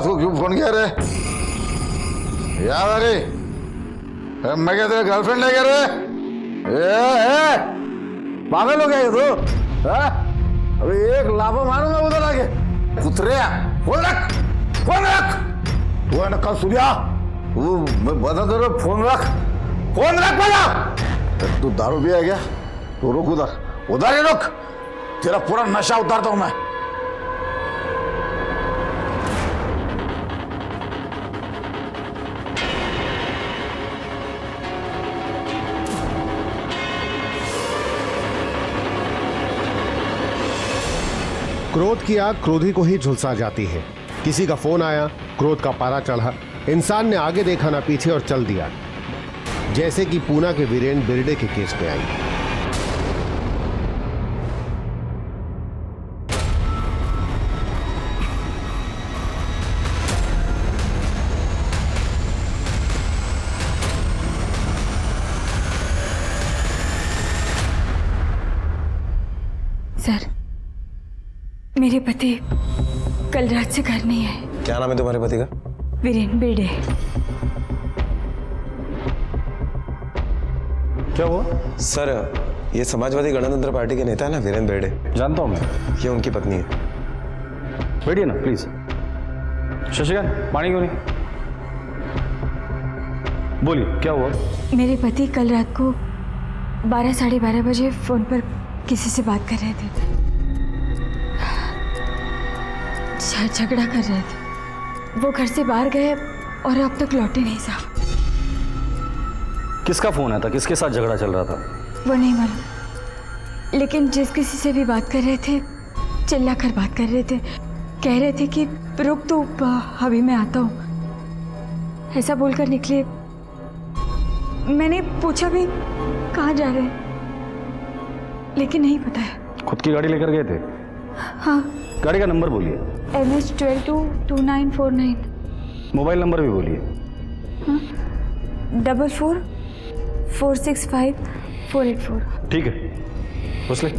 रात को क्यों फोन किया रे? याद आ रही? मैं क्या तेरा गर्लफ्रेंड है क्या रे? पागल हो गया ये तो? अभी एक लाफा मारूंगा उधर आके। कुतरे फोन रख, फोन रख। तू है ना कल सूर्या, मैं बता दे रहा, फोन रख, फोन रख भैया। तू दारू पिया है क्या? तू रुक उधर, उधर ही रुक, तेरा पूरा नशा उतारता हूं मैं। क्रोध की आग क्रोधी को ही झुलसा जाती है। किसी का फोन आया, क्रोध का पारा चढ़ा, इंसान ने आगे देखा ना पीछे और चल दिया, जैसे कि पूना के वीरेन बिरडे के केस में आई। सर, मेरे पति कल रात से घर नहीं है। क्या नाम है तुम्हारे पति का? वीरेन बिरडे। क्या हुआ? सर, ये समाजवादी गणतंत्र पार्टी के नेता है ना, वीरेन बिरडे। जानता हूं मैं। ये उनकी पत्नी है। बैठिए ना प्लीज। शशिकांत, पानी क्यों नहीं? बोलिए क्या हुआ? मेरे पति कल रात को 12 साढ़े 12 बजे फोन पर किसी से बात कर रहे थे, झगड़ा कर रहे थे। वो घर से बाहर गए और अब तक लौटे नहीं साहब। किसका फोन आया था? किसके साथ झगड़ा चल रहा था? वो नहीं मालूम, लेकिन जिस किसी से भी बात कर रहे थे चिल्ला कर बात कर रहे थे, कह रहे थे कि रुक तो अभी मैं आता हूँ, ऐसा बोलकर निकले। मैंने पूछा भी कहाँ जा रहे हैं, लेकिन नहीं पता है। खुद की गाड़ी लेकर गए थे? हाँ। गाड़ी का नंबर बोलिए। MS-12-2949। मोबाइल नंबर भी बोलिए। 44-465-484। ठीक है, पूछ ले।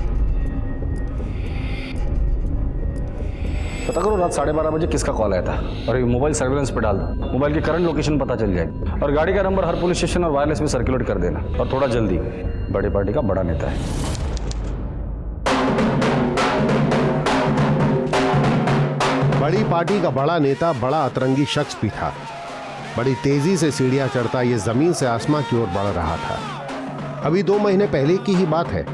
पता करो रात 12:30 बजे किसका कॉल आया था और ये मोबाइल सर्विलेंस पे डाल दो। मोबाइल की करंट लोकेशन पता चल जाएगी और गाड़ी का नंबर हर पुलिस स्टेशन और वायरलेस में सर्कुलेट कर देना, और थोड़ा जल्दी। बड़ी पार्टी का बड़ा नेता है। बड़ी पार्टी का बड़ा नेता बड़ा अतरंगी शख्स भी था। बड़ी तेजी से सीढ़ियां चढ़ता ये जमीन से आसमां की ओर बढ़ रहा था। अभी 2 महीने पहले की ही बात है।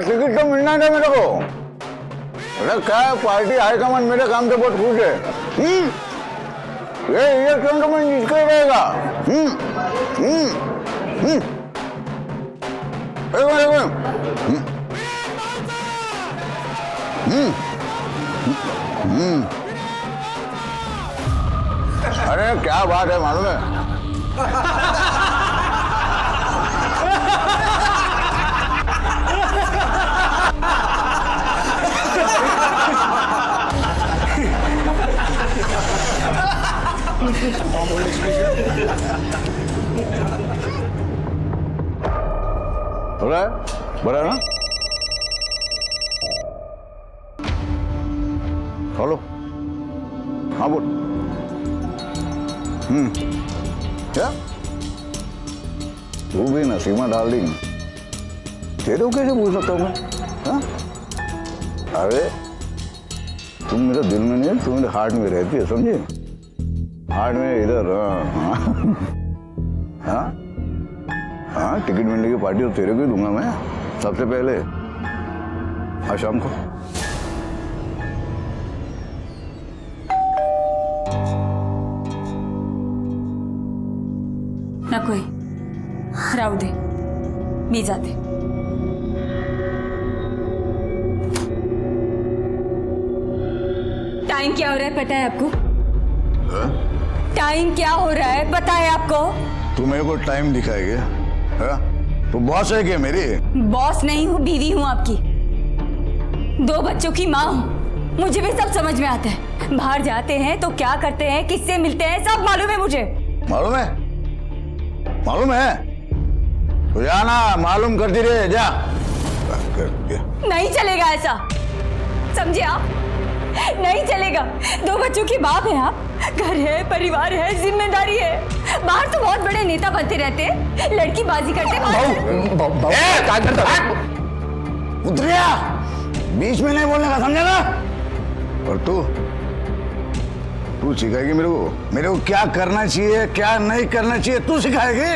टिकट तो मिलना था मेरे को। अरे क्या है, पार्टी हाईकमान मेरे काम से बहुत खुश है। ये इलेक्शन तो मैं जीत कर रहेगा। अरे क्या बात है मालूम है? बड़ा ना? हेलो, हाँ बोल। क्या तू भी नसीमा डार्लिंग, तेरे को कैसे पूछ सकता हूँ मैं? हाँ? अरे तुम मेरे दिल में नहीं, तुम मेरे हार्ट में रहती है, समझे? हार्ट में इधर। हाँ हाँ, टिकट मिलने की पार्टी तो तेरे को ही दूंगा मैं सबसे पहले। आज शाम को। ना कोई राव दे, मी जाते। टाइम क्या हो रहा है पता है आपको? टाइम क्या हो रहा है पता है आपको? तू मेरे को टाइम दिखाएगी? तू बॉस है क्या मेरी? बॉस नहीं हूँ, बीवी हूँ आपकी। 2 बच्चों की माँ हूँ, मुझे भी सब समझ में आता है। बाहर जाते हैं तो क्या करते हैं, किससे मिलते हैं, सब मालूम है मुझे। मालूम है? मालूम है? तो जाना, मालूम करती रहे, जा। नहीं चलेगा ऐसा। समझे आप? नहीं चलेगा। 2 बच्चों के बाप हैं आप। घर है, परिवार है, जिम्मेदारी है। बाहर तो बहुत बड़े नेता बनते रहते हैं, लड़की बाजी करते उतरिया, बीच में नहीं बोलने का, समझा ना? और तू सिखाएगी मेरे को क्या करना चाहिए, क्या नहीं करना चाहिए, तू सिखाएगी।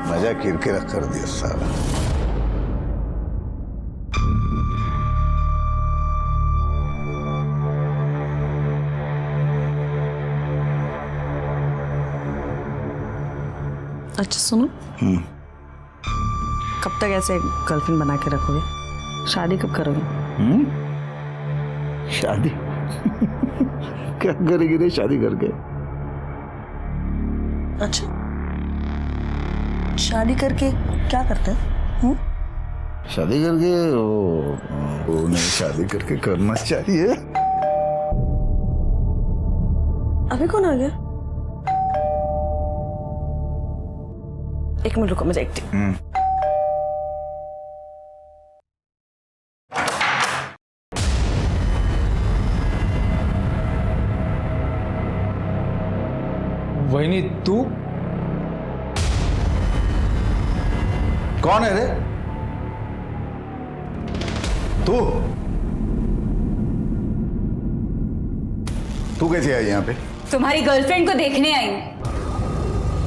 मजा किरकिरा कर दिया साला। अच्छा सुनो, कब तक ऐसे गर्लफ्रेंड बना के रखोगे? शादी कब करोगे? शादी क्या करेगी रे शादी करके? अच्छा, शादी करके क्या करते हैं? शादी करके वो नहीं, शादी करके करना चाहिए। अभी कौन आ गया? एक मिनट रुको, मैं देखती हूँ। वहीनी तू कौन है रे? तू कैसे आई यहाँ पे? तुम्हारी गर्लफ्रेंड को देखने आई हूँ।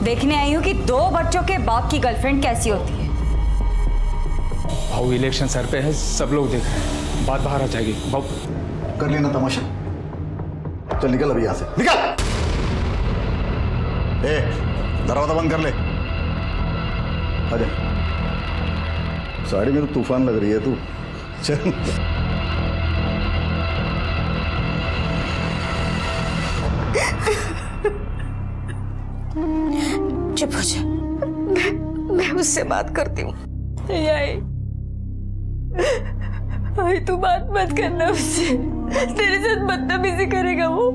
देखने आई हूँ कि 2 बच्चों के बाप की गर्लफ्रेंड कैसी होती है। भाऊ इलेक्शन सर पे है, सब लोग देख रहे हैं, बात बाहर आ जाएगी। भाऊ कर लेना तमाशा। चल निकल अभी यहाँ से, निकल। दरवाजा बंद कर ले। आजा, साड़ी में तो तूफान लग रही है तू। चल चुप हो जा, मैं उससे बात करती हूँ। भाई तू बात मत करना उससे, तेरे साथ बदतमीजी करेगा वो।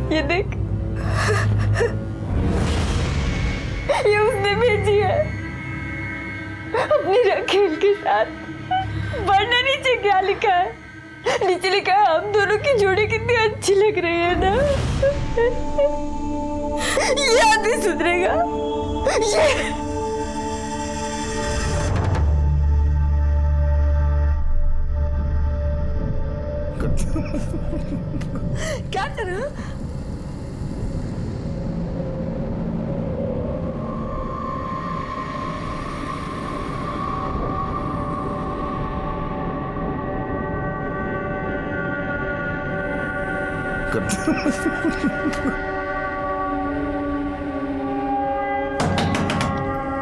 ये देख, ये उसने भेजी है अपनी रखेल के साथ। पढ़ना नीचे क्या लिखा है? नीचे लिखा है हम दोनों की जोड़ी कितनी अच्छी लग रही है ना। ये आदमी सुधरेगा? ये क्या कर रहा?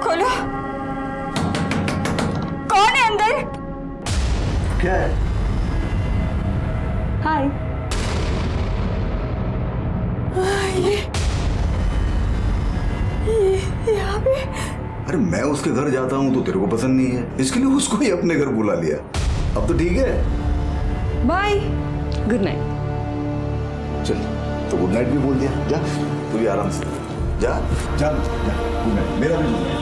खोलो, कौन है अंदर? क्या है? हाय। ये यहाँ पे? अरे मैं उसके घर जाता हूँ तो तेरे को पसंद नहीं है, इसके लिए उसको ही अपने घर बुला लिया। अब तो ठीक है, बाय, गुड नाइट। चल तो गुड नाइट भी बोल दिया। जा तू भी आराम से जा जा जा, गुड नाइट। मेरा भी गुड नाइट।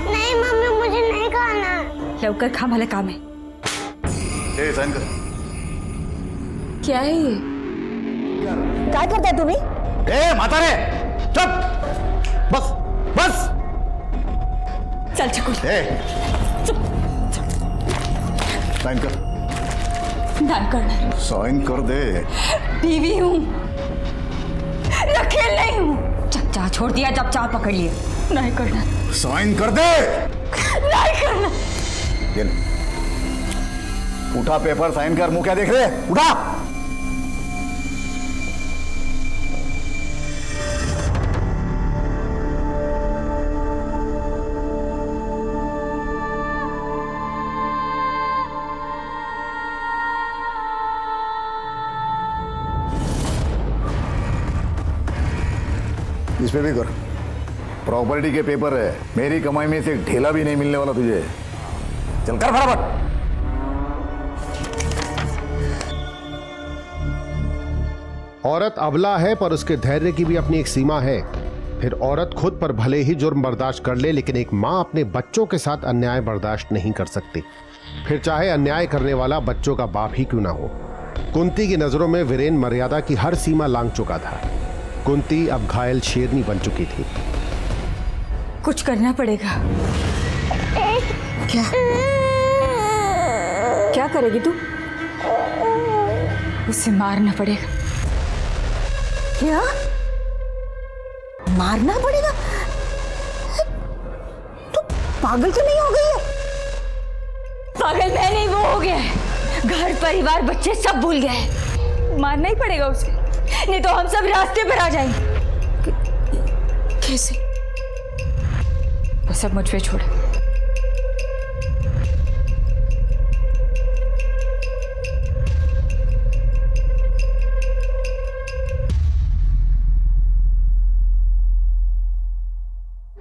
नहीं मम्मी, मुझे नहीं खाना। लवकर खा, भले काम है। ए साइन कर। क्या है ये? क्या करता है तू भी? ए माता रे, चुप, बस बस। चल चकुल, साइन कर। ना करना। साइन कर दे। बीवी हूँ, रखेल नहीं हूँ। जब चाह छोड़ दिया, जब चाह पकड़ लिए। नहीं करना, साइन कर दे। नहीं करना। ये ले, उठा पेपर साइन कर, मुंह क्या देख रहे? उठा। इस पे भी कर। प्रॉपर्टी के पेपर है, मेरी कमाई में से एक ढेला भी नहीं मिलने वाला तुझे। चल कर फटाफट। औरत अबला है पर उसके धैर्य की भी अपनी एक सीमा है। फिर औरत खुद पर भले ही जुर्म बर्दाश्त कर ले, लेकिन एक मां अपने बच्चों के साथ अन्याय बर्दाश्त नहीं कर सकती, फिर चाहे अन्याय करने वाला बच्चों का बाप ही क्यों ना हो। कुंती की नजरों में वीरेन मर्यादा की हर सीमा लांघ चुका था। कुंती अब घायल शेरनी बन चुकी थी। कुछ करना पड़ेगा। क्या क्या करेगी तू? उसे मारना पड़ेगा। क्या मारना पड़ेगा? तू पागल तो नहीं हो गई है? पागल मैं नहीं, वो हो गया है। घर परिवार बच्चे सब भूल गए हैं। मारना ही पड़ेगा उसे, नहीं तो हम सब रास्ते पर आ जाएंगे। कैसे? वो सब मुझ पे छोड़।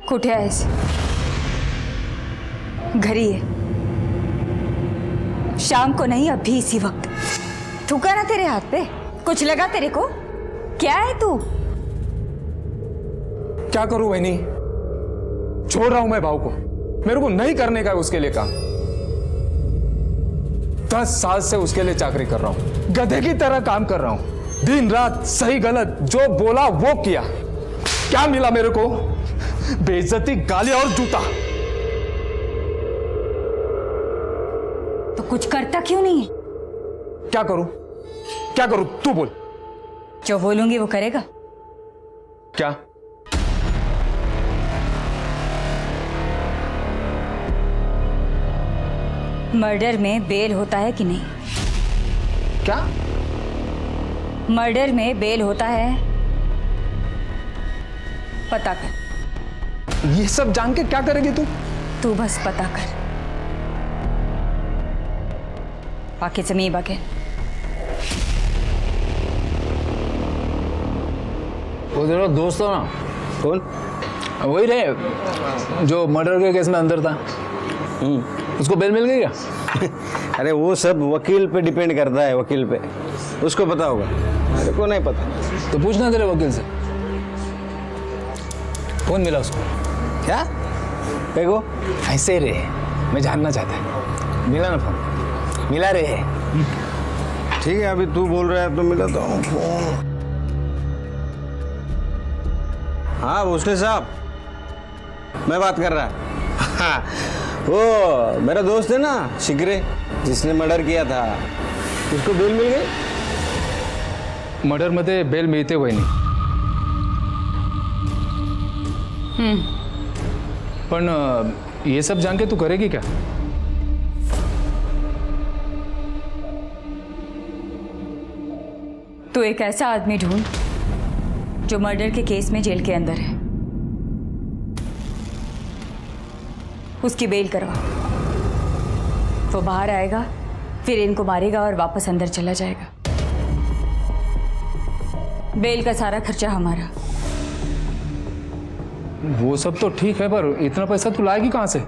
कुठे आहेस? घरी है। शाम को नहीं, अभी इसी वक्त। थूका ना तेरे हाथ पे? कुछ लगा तेरे को? क्या है तू? क्या करूं बहनी, छोड़ रहा हूं मैं भाव को। मेरे को नहीं करने का है उसके लिए काम। 10 साल से उसके लिए चाकरी कर रहा हूं, गधे की तरह काम कर रहा हूं। दिन रात सही गलत जो बोला वो किया। क्या मिला मेरे को? बेइज्जती, गालियां और जूता। तो कुछ करता क्यों नहीं है? क्या करूं? क्या करूं? तू बोल। जो बोलूंगी वो करेगा। क्या? मर्डर में बेल होता है कि नहीं? क्या? मर्डर में बेल होता है? पता कर। ये सब जान के क्या करेगी तू? तू बस पता कर, बाकीचं मी बघेन। वो तेरा दोस्त हो ना? कौन? वही रहे जो मर्डर के केस में अंदर था। उसको बेल मिल गई क्या? अरे वो सब वकील पे डिपेंड करता है, वकील पे, उसको पता होगा, मेरे को नहीं पता। तो पूछना तेरे वकील से कौन मिला उसको। क्या देखो? ऐसे रे, मैं जानना चाहता। मिला ना फोन? मिला रे। ठीक है, अभी तू बोल रहा है तो मिलाता हूँ फोन। हाँ भोसले साहब, मैं बात कर रहा। हाँ, वो मेरा दोस्त है ना शिगरे, जिसने मर्डर किया था, उसको बेल मिल गई। मर्डर मध्ये बेल मिळते वहिनी। पण ये सब जान के तू करेगी क्या? तू एक ऐसा आदमी ढूंढ जो मर्डर के केस में जेल के अंदर है, उसकी बेल करवा। वो बाहर आएगा, फिर इनको मारेगा और वापस अंदर चला जाएगा। बेल का सारा खर्चा हमारा। वो सब तो ठीक है, पर इतना पैसा तू लाएगी कहां से?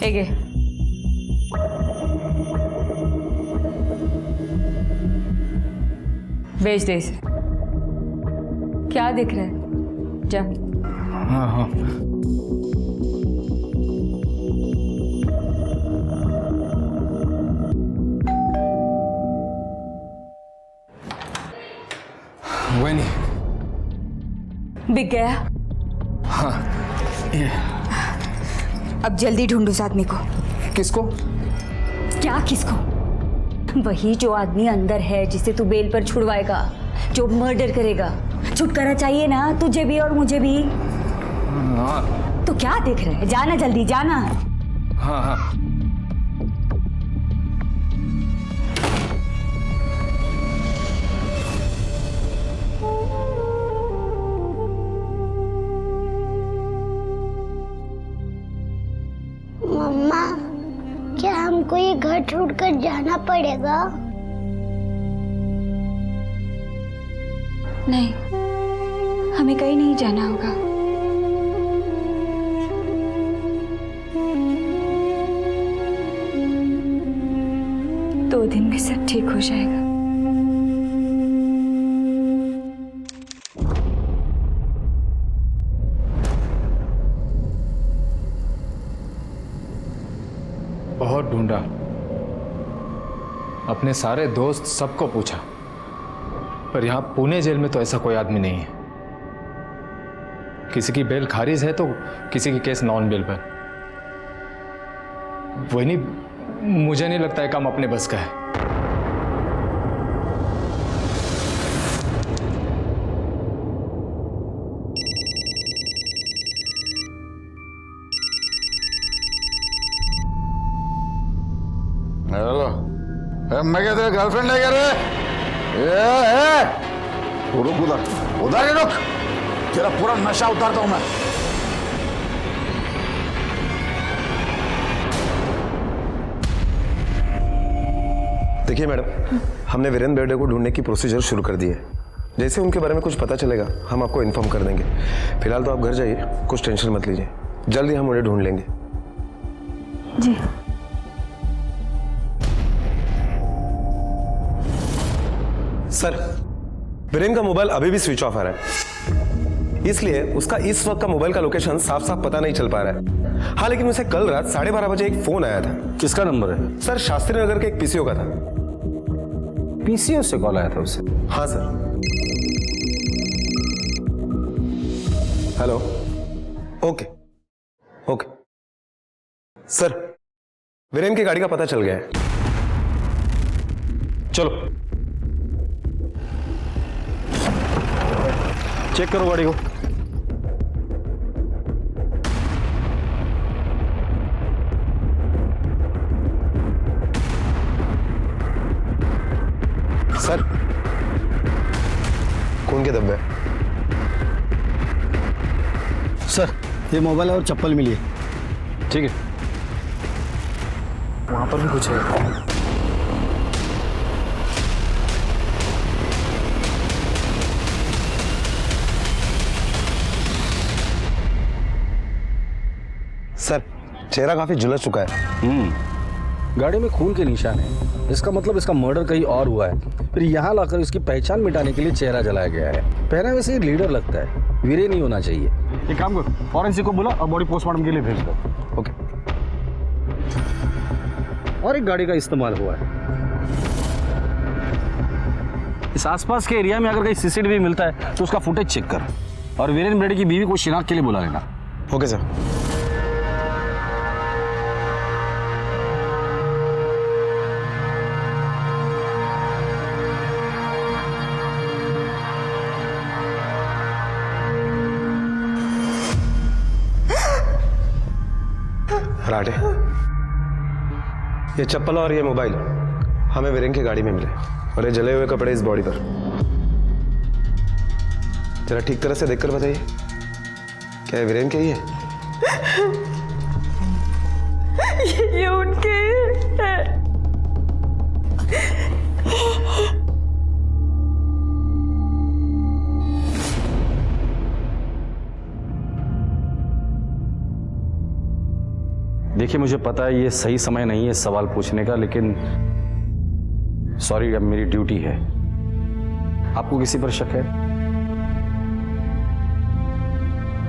एगे, बेच दे इसे। क्या दिख रहा है? जा। हाँ हाँ। वही बिक गया। हाँ, ये अब जल्दी ढूंढ उस आदमी को। किसको? क्या किसको? वही जो आदमी अंदर है, जिसे तू बेल पर छुड़वाएगा, जो मर्डर करेगा। छुटकारा चाहिए ना तुझे भी और मुझे भी। हाँ, तो क्या देख रहे हैं? जाना जल्दी, जाना। हाँ हाँ। मम्मा, क्या हमको ये घर छोड़कर जाना पड़ेगा? नहीं, हमें कहीं नहीं जाना होगा। दो दिन में सब ठीक हो जाएगा। बहुत ढूंढा, अपने सारे दोस्त सबको पूछा, पर यहाँ पुणे जेल में तो ऐसा कोई आदमी नहीं है। किसी की बेल खारिज है तो किसी की केस नॉन बेल पर। वही नहीं, मुझे नहीं लगता है काम अपने बस का है। हेलो, मैं क्या तेरा गर्लफ्रेंड है क्या रे? रुक, उधर ही रुक, तेरा पूरा नशा उतारता हूं मैं। देखिए मैडम, हमने वीरेंद्र बेर्डे को ढूंढने की प्रोसीजर शुरू कर दी है। जैसे उनके बारे में कुछ पता चलेगा हम आपको इन्फॉर्म कर देंगे। फिलहाल तो आप घर जाइए, कुछ टेंशन मत लीजिए, जल्दी हम उन्हें ढूंढ लेंगे। जी। सर, वीरेंद्र का मोबाइल अभी भी स्विच ऑफ आ रहा है, इसलिए उसका इस वक्त का मोबाइल का लोकेशन साफ साफ पता नहीं चल पा रहा है। हाँ, लेकिन उसे कल रात 12:30 बजे एक फोन आया था। किसका नंबर है? सर, शास्त्री नगर के एक पीसीओ का था। पीसीओ से कॉल आया था उसे? हाँ sir. Hello. Okay okay sir, Virendra की गाड़ी का पता चल गया है। चलो चेक करो गाड़ी को। सर, खून के धब्बे। सर, ये मोबाइल और चप्पल मिली है। ठीक है, वहां पर भी कुछ है। सर, चेहरा काफी झुलस चुका है। गाड़ी में खून के निशान है, इसका मतलब इसका मर्डर कहीं और हुआ है। फिर यहाँ लाकर इसकी पहचान मिटाने के लिए चेहरा जलाया गया है। पहनावे से लीडर लगता है, वीरे नहीं होना चाहिए। एक काम करो, फॉरेंसिक को बुला और बॉडी पोस्टमार्टम के लिए भेज दो। ओके। और एक गाड़ी का इस्तेमाल हुआ है। इस आसपास के एरिया में अगर कहीं सीसीटीवी मिलता है तो उसका फुटेज चेक कर, और वीरेंद्र बेर्डे की बीवी को शिनाख्त के लिए बुला लेना। Okay sir. राटे, ये चप्पल और ये मोबाइल हमें वीरेंद्र की गाड़ी में मिले, और ये जले हुए कपड़े इस बॉडी पर। जरा ठीक तरह से देखकर बताइए, क्या ये वीरेंद्र के ही है? ये उनके है। देखिए, मुझे पता है ये सही समय नहीं है सवाल पूछने का, लेकिन सॉरी, अब मेरी ड्यूटी है। आपको किसी पर शक है?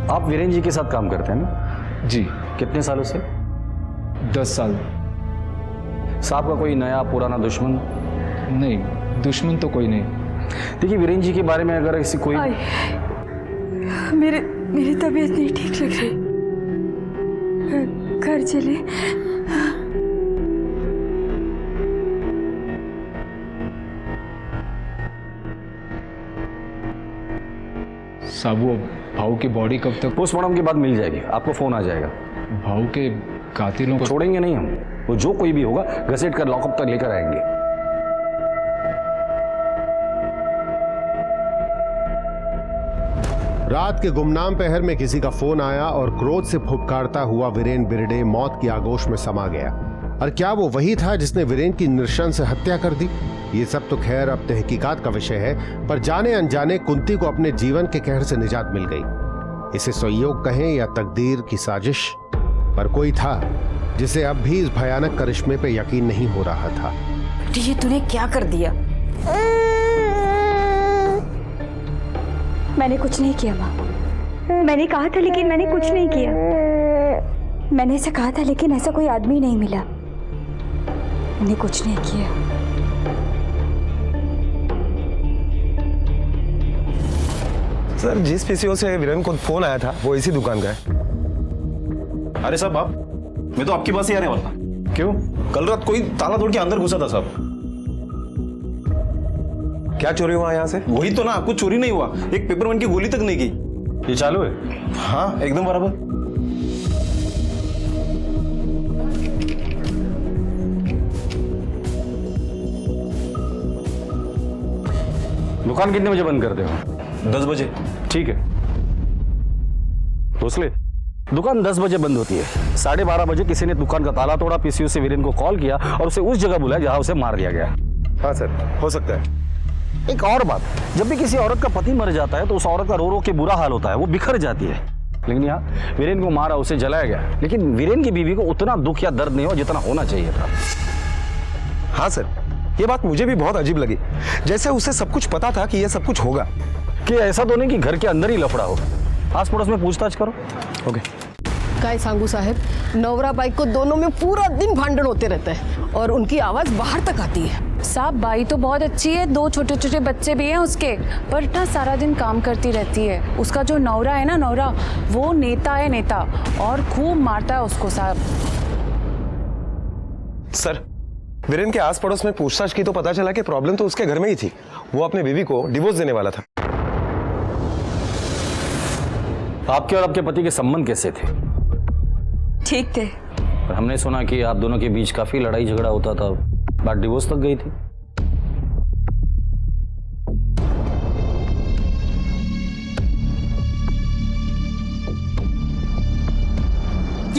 आप वीरेंद्र जी के साथ काम करते हैं ना? जी। कितने सालों से? 10 साल। साहब का कोई नया पुराना दुश्मन? नहीं, दुश्मन तो कोई नहीं। देखिए, वीरेंद्र जी के बारे में अगर किसी कोई मेरी तबीयत नहीं ठीक लग रही, घर चले। साहब, वो भाऊ की बॉडी कब तक? पोस्टमार्टम के बाद मिल जाएगी, आपको फोन आ जाएगा। भाऊ के कातिलों को छोड़ेंगे नहीं हम, वो जो कोई भी होगा घसीट कर लॉकअप तक लेकर आएंगे। रात के गुमनाम पहर में किसी का फोन आया और क्रोध से फुफकारता हुआ वीरेन बिरडे मौत की आगोश में समा गया। और क्या वो वही था जिसने वीरेन की नृशंस हत्या कर दी? ये सब तो खैर अब तहकीकात का विषय है, पर जाने अनजाने कुंती को अपने जीवन के कहर से निजात मिल गई। इसे संयोग कहें या तकदीर की साजिश, पर कोई था जिसे अब भी इस भयानक करिश्मे पे यकीन नहीं हो रहा था। ये तूने क्या कर दिया? मैंने कुछ नहीं किया माँ। मैंने कहा था लेकिन मैंने कुछ नहीं किया। मैंने ऐसा कहा था लेकिन ऐसा कोई आदमी नहीं मिला। मैंने कुछ नहीं किया। सर, जिस पीसीओ से वीरेन को फोन आया था वो इसी दुकान का है। अरे साहब, आप मैं तो आपके पास ही आने वाला था। क्यों? कल रात कोई ताला तोड़ के अंदर घुसा था साहब। क्या चोरी हुआ यहाँ से? वही तो ना, कुछ चोरी नहीं हुआ, एक पेपरमैन की गोली तक नहीं गई। ये चालू है? हाँ, एकदम बराबर। दुकान कितने बजे बंद करते हो? 10 बजे। ठीक है, भोसले, दुकान 10 बजे बंद होती है। 12:30 बजे किसी ने दुकान का ताला तोड़ा, पीसीओ से वीरेन को कॉल किया और उसे उस जगह बुलाया जहां उसे मार दिया गया। हाँ सर, हो सकता है। एक और बात, जब भी किसी औरत का पति मर जाता है तो उस औरत का रो रो के बुरा हाल होता है, वो बिखर जाती है। लेकिन यहाँ वीरेन को मारा, उसे जलाया गया, लेकिन वीरेन की बीवी को उतना दुख या दर्द नहीं हुआ जितना होना चाहिए था। हाँ सर, ये बात मुझे भी बहुत अजीब लगी, जैसे उसे सब कुछ पता था कि ये सब कुछ होगा। कि ऐसा तो नहीं कि घर के अंदर ही लफड़ा हो। आस पड़ोस में पूछताछ करो। ओके। काय सांगू साहेब, नवरा बाई को दोनों में पूरा दिन भांडण होते रहता है और उनकी आवाज बाहर तक आती है। साहब, बाई तो बहुत अच्छी है, 2 छोटे छोटे बच्चे भी हैं उसके, पर ना सारा दिन काम करती रहती है। उसका जो नौरा है ना, नौरा, वो नेता है, नेता, और खूब मारता है उसको साहब। सर, वीरेन के आस पड़ोस में पूछताछ की तो पता चला कि प्रॉब्लम तो उसके घर में ही थी। वो अपनी बीवी को डिवोर्स देने वाला था। आपके और आपके पति के संबंध कैसे थे? ठीक थे। पर हमने सुना कि आप दोनों के बीच काफी लड़ाई झगड़ा होता था, बात डिवोर्स तक गई थी।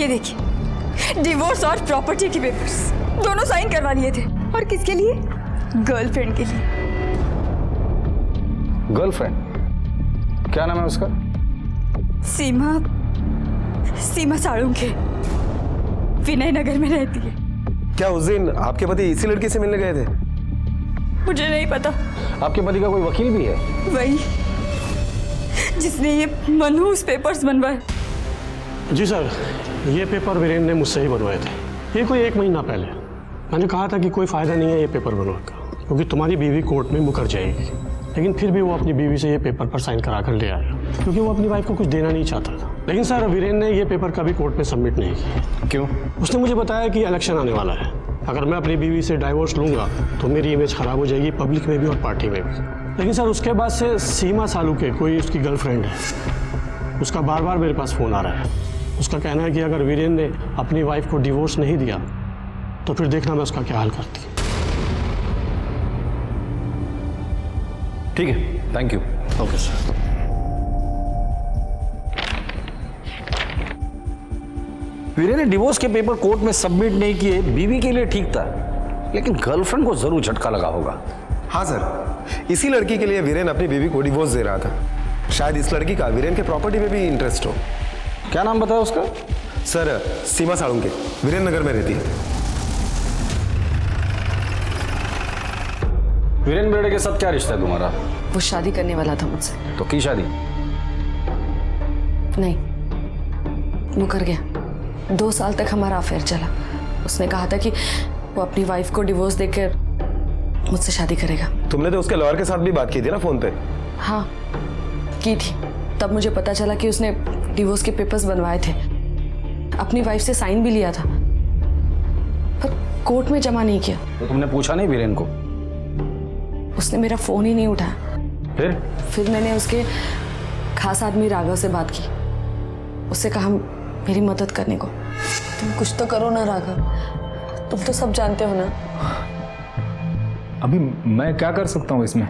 ये देखिए, डिवोर्स और प्रॉपर्टी के पेपर्स दोनों साइन करवा लिए थे। और किसके लिए? गर्लफ्रेंड के लिए। गर्लफ्रेंड? क्या नाम है उसका? सीमा साळुंखे, विनय नगर में रहती है। क्या उस दिन आपके पति इसी लड़की से मिलने गए थे? मुझे नहीं पता। आपके पति का कोई वकील भी है? वही जिसने ये मनहूस पेपर्स बनवाए। जी सर, ये पेपर वीरेन ने मुझसे ही बनवाए थे। ये कोई 1 महीना पहले। मैंने कहा था कि कोई फ़ायदा नहीं है ये पेपर बनवा का, क्योंकि तुम्हारी बीवी कोर्ट में मुकर जाएगी। लेकिन फिर भी वो अपनी बीवी से ये पेपर पर साइन करा कर ले आया, क्योंकि वो अपनी वाइफ को कुछ देना नहीं चाहता था। लेकिन सर, वीरेन ने ये पेपर कभी कोर्ट में सबमिट नहीं किया। क्यों? उसने मुझे बताया कि इलेक्शन आने वाला है, अगर मैं अपनी बीवी से डाइवोर्स लूँगा तो मेरी इमेज खराब हो जाएगी, पब्लिक में भी और पार्टी में भी। लेकिन सर, उसके बाद से सीमा साळुंखे, कोई उसकी गर्लफ्रेंड है, उसका बार बार मेरे पास फ़ोन आ रहा है। उसका कहना है कि अगर वीरेन ने अपनी वाइफ को डिवोर्स नहीं दिया तो फिर देखना मैं उसका क्या हाल करती। ठीक है, thank you. Okay sir. Viren ने डिवोर्स के पेपर कोर्ट में सबमिट नहीं किए, बीवी के लिए ठीक था, लेकिन गर्लफ्रेंड को जरूर झटका लगा होगा। हाँ सर, इसी लड़की के लिए वीरेन अपनी बीवी को डिवोर्स दे रहा था। शायद इस लड़की का वीरेन के प्रॉपर्टी में भी इंटरेस्ट हो। क्या नाम बताया उसका? सर, सीमा साळुंखे, वीरेन नगर में रहती है। वीरेन बेड़े के साथ क्या रिश्ता है तुम्हारा? वो शादी करने वाला था मुझसे। तो की शादी? नहीं, मुकर गया। 2 साल तक हमारा अफेयर चला। उसने कहा था कि वो अपनी वाइफ को डिवोर्स देकर मुझसे शादी करेगा। तुमने तो उसके लॉयर के साथ भी बात की थी ना फोन पे? हाँ, की थी। तब मुझे पता चला कि उसने डिवोर्स के पेपर्स बनवाए थे, अपनी वाइफ से साइन भी लिया था, पर कोर्ट में जमा नहीं किया। तो तुमने पूछा नहीं वीरेन को? उसने मेरा फोन ही नहीं उठाया। फिर मैंने उसके खास आदमी राघव से बात की, उससे कहा मेरी मदद करने को। तुम कुछ तो करो ना राघव, तुम तो सब जानते हो ना। अभी मैं क्या कर सकता हूँ इसमें?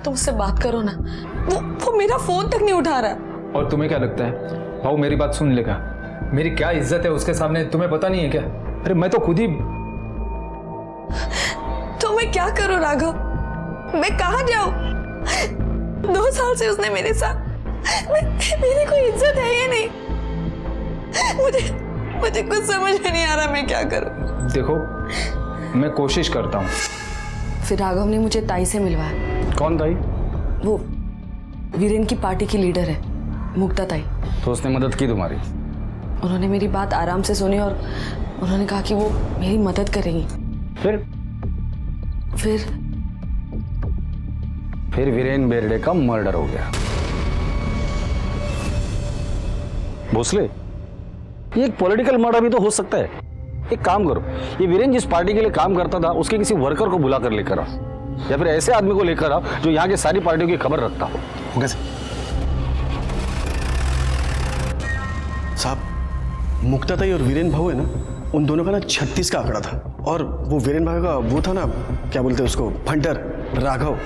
तुम उससे बात करो ना। वो मेरा फोन तक नहीं उठा रहा। और तुम्हें क्या लगता है भाऊ मेरी बात सुन लेगा? मेरी क्या इज्जत है उसके सामने, तुम्हें पता नहीं है क्या? अरे मैं तो खुद ही। तो मैं क्या करूं राघव? मैं कहाँ जाऊं? 2 साल से उसने मेरे साथ, मेरी कोई इज्जत है या नहीं? मुझे कुछ समझ में नहीं आ रहा मैं क्या करूं। देखो मैं कोशिश करता हूँ। फिर राघव ने मुझे ताई से मिलवाया। कौन ताई? वो वीरेन की पार्टी की लीडर है, मुक्ता ताई। तो उसने मदद की तुम्हारी? उन्होंने मेरी बात आराम से सुनी और उन्होंने कहा कि वो मेरी मदद करेंगी। फिर वीरेन बेर्डे का मर्डर हो गया। भोसले, ये एक पॉलिटिकल मर्डर भी तो हो सकता है। एक काम करो, ये वीरेन जिस पार्टी के लिए काम करता था उसके किसी वर्कर को बुला कर लेकर आओ, या फिर ऐसे आदमी को लेकर आओ जो यहाँ की सारी पार्टियों की खबर रखता हो। साहब, मुक्ताताई और वीरेन भाऊ है ना, उन दोनों का ना 36 का आंकड़ा था। और वो वीरेन भाई का वो था ना, क्या बोलते हैं उसको, फंटर राघव,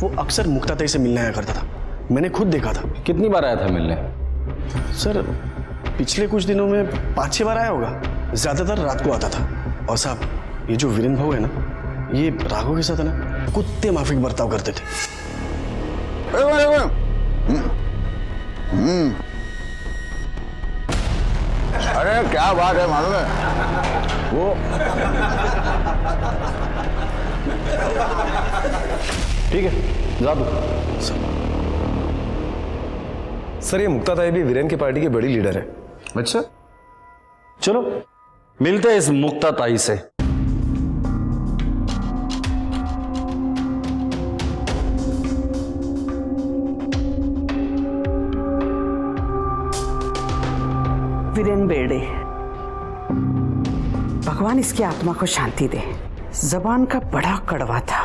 वो अक्सर मुक्ताताई से मिलने आया करता था। मैंने खुद देखा था। कितनी बार आया था मिलने? सर पिछले कुछ दिनों में 5-6 बार आया होगा, ज्यादातर रात को आता था। और साहब ये जो वीरेन भाऊ है ना, ये राघव के साथ है ना कुत्ते माफिक बर्ताव करते थे। अरे क्या बात है मालूम है वो। ठीक है, जा दो। सर ये मुक्ताताई भी वीरेन की पार्टी की बड़ी लीडर है। अच्छा, चलो मिलते हैं इस मुक्ताताई से। वीरेन बेर्डे, भगवान इसकी आत्मा को शांति दे। जबान का बड़ा कड़वा था,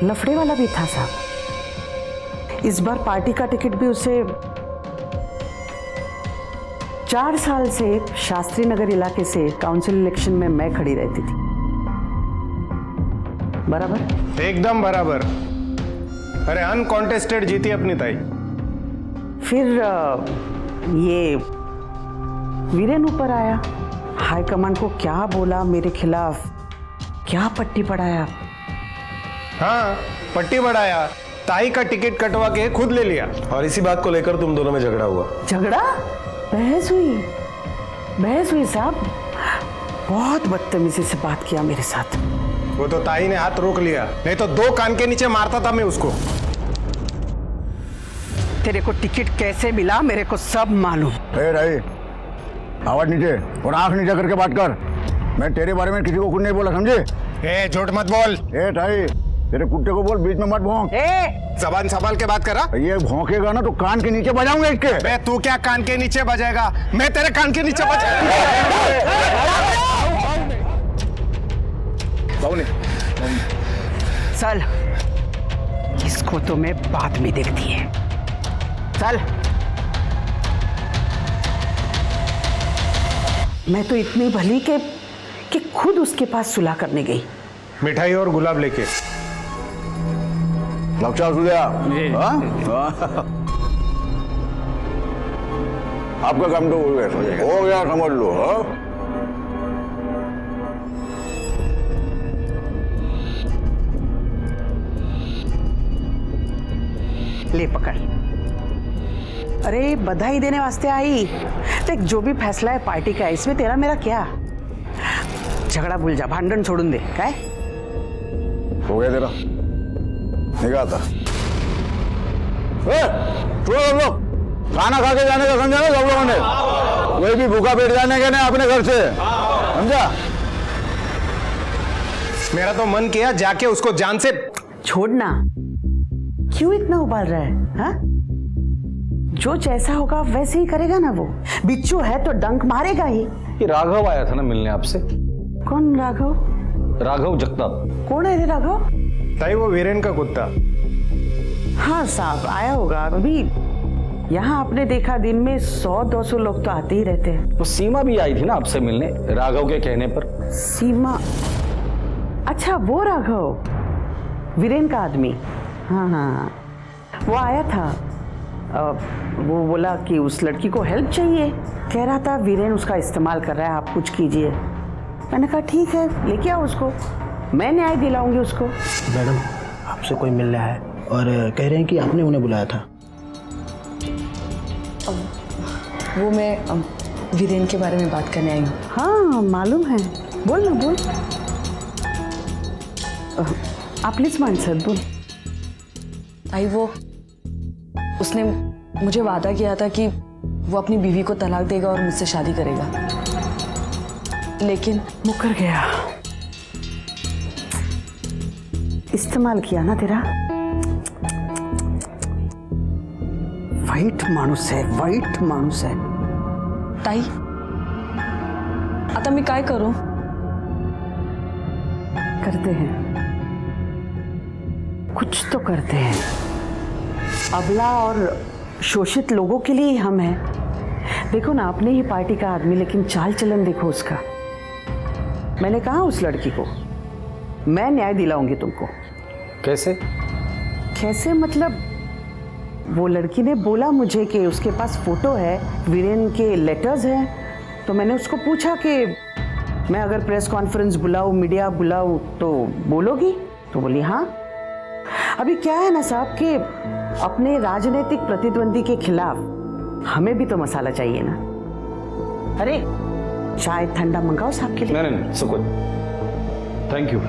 लफड़े वाला भी था साहब। इस बार पार्टी का टिकट भी उसे 4 साल से शास्त्री नगर इलाके से काउंसिल इलेक्शन में मैं खड़ी रहती थी। बराबर? एकदम बराबर। अरे अनकॉन्टेस्टेड जीती अपनी ताई। फिर ये वीरेन ऊपर आया, हाईकमान को क्या बोला मेरे खिलाफ, क्या पट्टी पढ़ाया। हाँ, पट्टी बढ़ाया, ताई का टिकट कटवा के खुद ले लिया। और इसी बात को लेकर तुम दोनों में झगड़ा हुआ। झगड़ा? बहस हुई साहब। बहुत बदतमीजी से बात किया मेरे साथ। वो तो ताई ने हाथ रोक लिया, नहीं तो 2 कान के नीचे मारता था मैं उसको। तेरे को टिकट कैसे मिला मेरे को सब मालूम। ए राई, आवाज नीचे और आंख नीचे करके बात कर। मैं तेरे बारे में किसी को कुछ नहीं बोला, समझे? ए झूठ मत बोल। ए ताई, तेरे कुत्ते को बोल बीच में मत भौंक। जबान संभाल के बात करा। ये भौंकेगा ना तो कान के नीचे बजाऊंगा इसके। बे तू क्या कान के नीचे बजाएगा, मैं तेरे कान के नीचे बजाऊंगा। चल, इसको तो मैं बाद में देखती है। चल। मैं तो इतनी भली कि खुद उसके पास सुलह करने गई। मिठाई और गुलाब लेके। लक्षा सुधिया, आपका काम तो हो गया समझ लो। ले पकड़। अरे बधाई देने वास्ते आई। देख, जो भी फैसला है पार्टी का, इसमें तेरा मेरा क्या। झगड़ा भूल जा, भांडण छोड़ून दे। काय हो गया तेरा निगाहता। लोग खाना खा के जाने का समझा ना सब लोगों ने। कोई भी भूखा पेट जाने का नहीं अपने घर से, समझा? मेरा तो मन किया जाके उसको जान से छोड़ना। क्यों इतना उबाल रहा है? हा? जो जैसा होगा वैसे ही करेगा ना वो। बिच्छू है तो डंक मारेगा ही। ये राघव आया था ना मिलने आपसे। कौन राघव? राघव जगताप। कौन है रे राघव? ताई वो वीरेन का कुत्ता। हाँ साहब आया होगा अभी। यहाँ आपने देखा दिन में 100-200 लोग तो आते ही रहते हैं। तो सीमा भी आई थी ना आपसे मिलने, राघव के कहने पर। सीमा? अच्छा वो राघव, वीरेन का आदमी। हाँ हाँ, वो आया था। वो बोला कि उस लड़की को हेल्प चाहिए, कह रहा था वीरेन उसका इस्तेमाल कर रहा है, आप कुछ कीजिए। मैंने कहा ठीक है, लेके आओ उसको, मैं न्याय दिलाऊंगी उसको। मैडम आपसे कोई मिल रहा है और कह रहे हैं कि आपने उन्हें बुलाया था। वो मैं वीरेन के बारे में बात करने आई हूँ। हाँ मालूम है, बोल ना बोल। आपलीच माणसं बोल। आई वो उसने मुझे वादा किया था कि वो अपनी बीवी को तलाक देगा और मुझसे शादी करेगा, लेकिन मुकर गया। इस्तेमाल किया ना तेरा। वाईट माणूस आहे, वाईट माणूस आहे। ताई आता मी काय करू? करते हैं, कुछ तो करते हैं। अबला और शोषित लोगों के लिए ही हम हैं। देखो ना, अपने ही पार्टी का आदमी, लेकिन चाल चलन देखो उसका। मैंने कहा उस लड़की को मैं न्याय दिलाऊंगी तुमको। कैसे? कैसे मतलब, वो लड़की ने बोला मुझे कि उसके पास फोटो है, वीरेन के लेटर्स हैं। तो मैंने उसको पूछा कि मैं अगर प्रेस कॉन्फ्रेंस बुलाऊं, मीडिया बुलाऊं तो बोलोगी? तो बोली हाँ। अभी क्या है ना साहब कि अपने राजनीतिक प्रतिद्वंदी के खिलाफ हमें भी तो मसाला चाहिए ना। अरे चाय ठंडा मंगाओ साहब के लिए। नहीं, सुकुन, थैंक यू।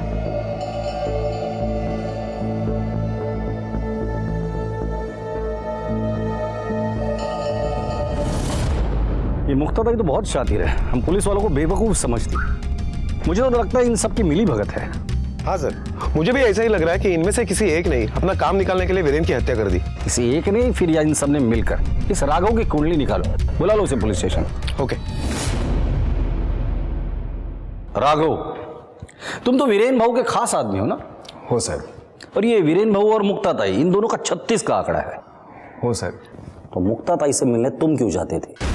ये मुक्ताबाई तो बहुत शातिर है, हम पुलिस वालों को बेवकूफ समझती। मुझे तो लगता है इन सब की मिली भगत है। हाँ सर, मुझे भी ऐसा ही लग रहा है कि इनमें से किसी एक ने अपना काम निकालने के लिए वीरेन की हत्या कर दी। किसी एक ने फिर या इन सब ने मिलकर। इस राघव की कुंडली निकालो, बुला लो उसे पुलिस स्टेशन। ओके। राघव, तुम तो वीरेन भाऊ के खास आदमी हो ना? हो सर। और ये वीरेन भाऊ और मुक्ताताई, इन दोनों का 36 का आंकड़ा है। हो सर। तो मुक्ताताई से मिलने तुम क्यों जाते थे?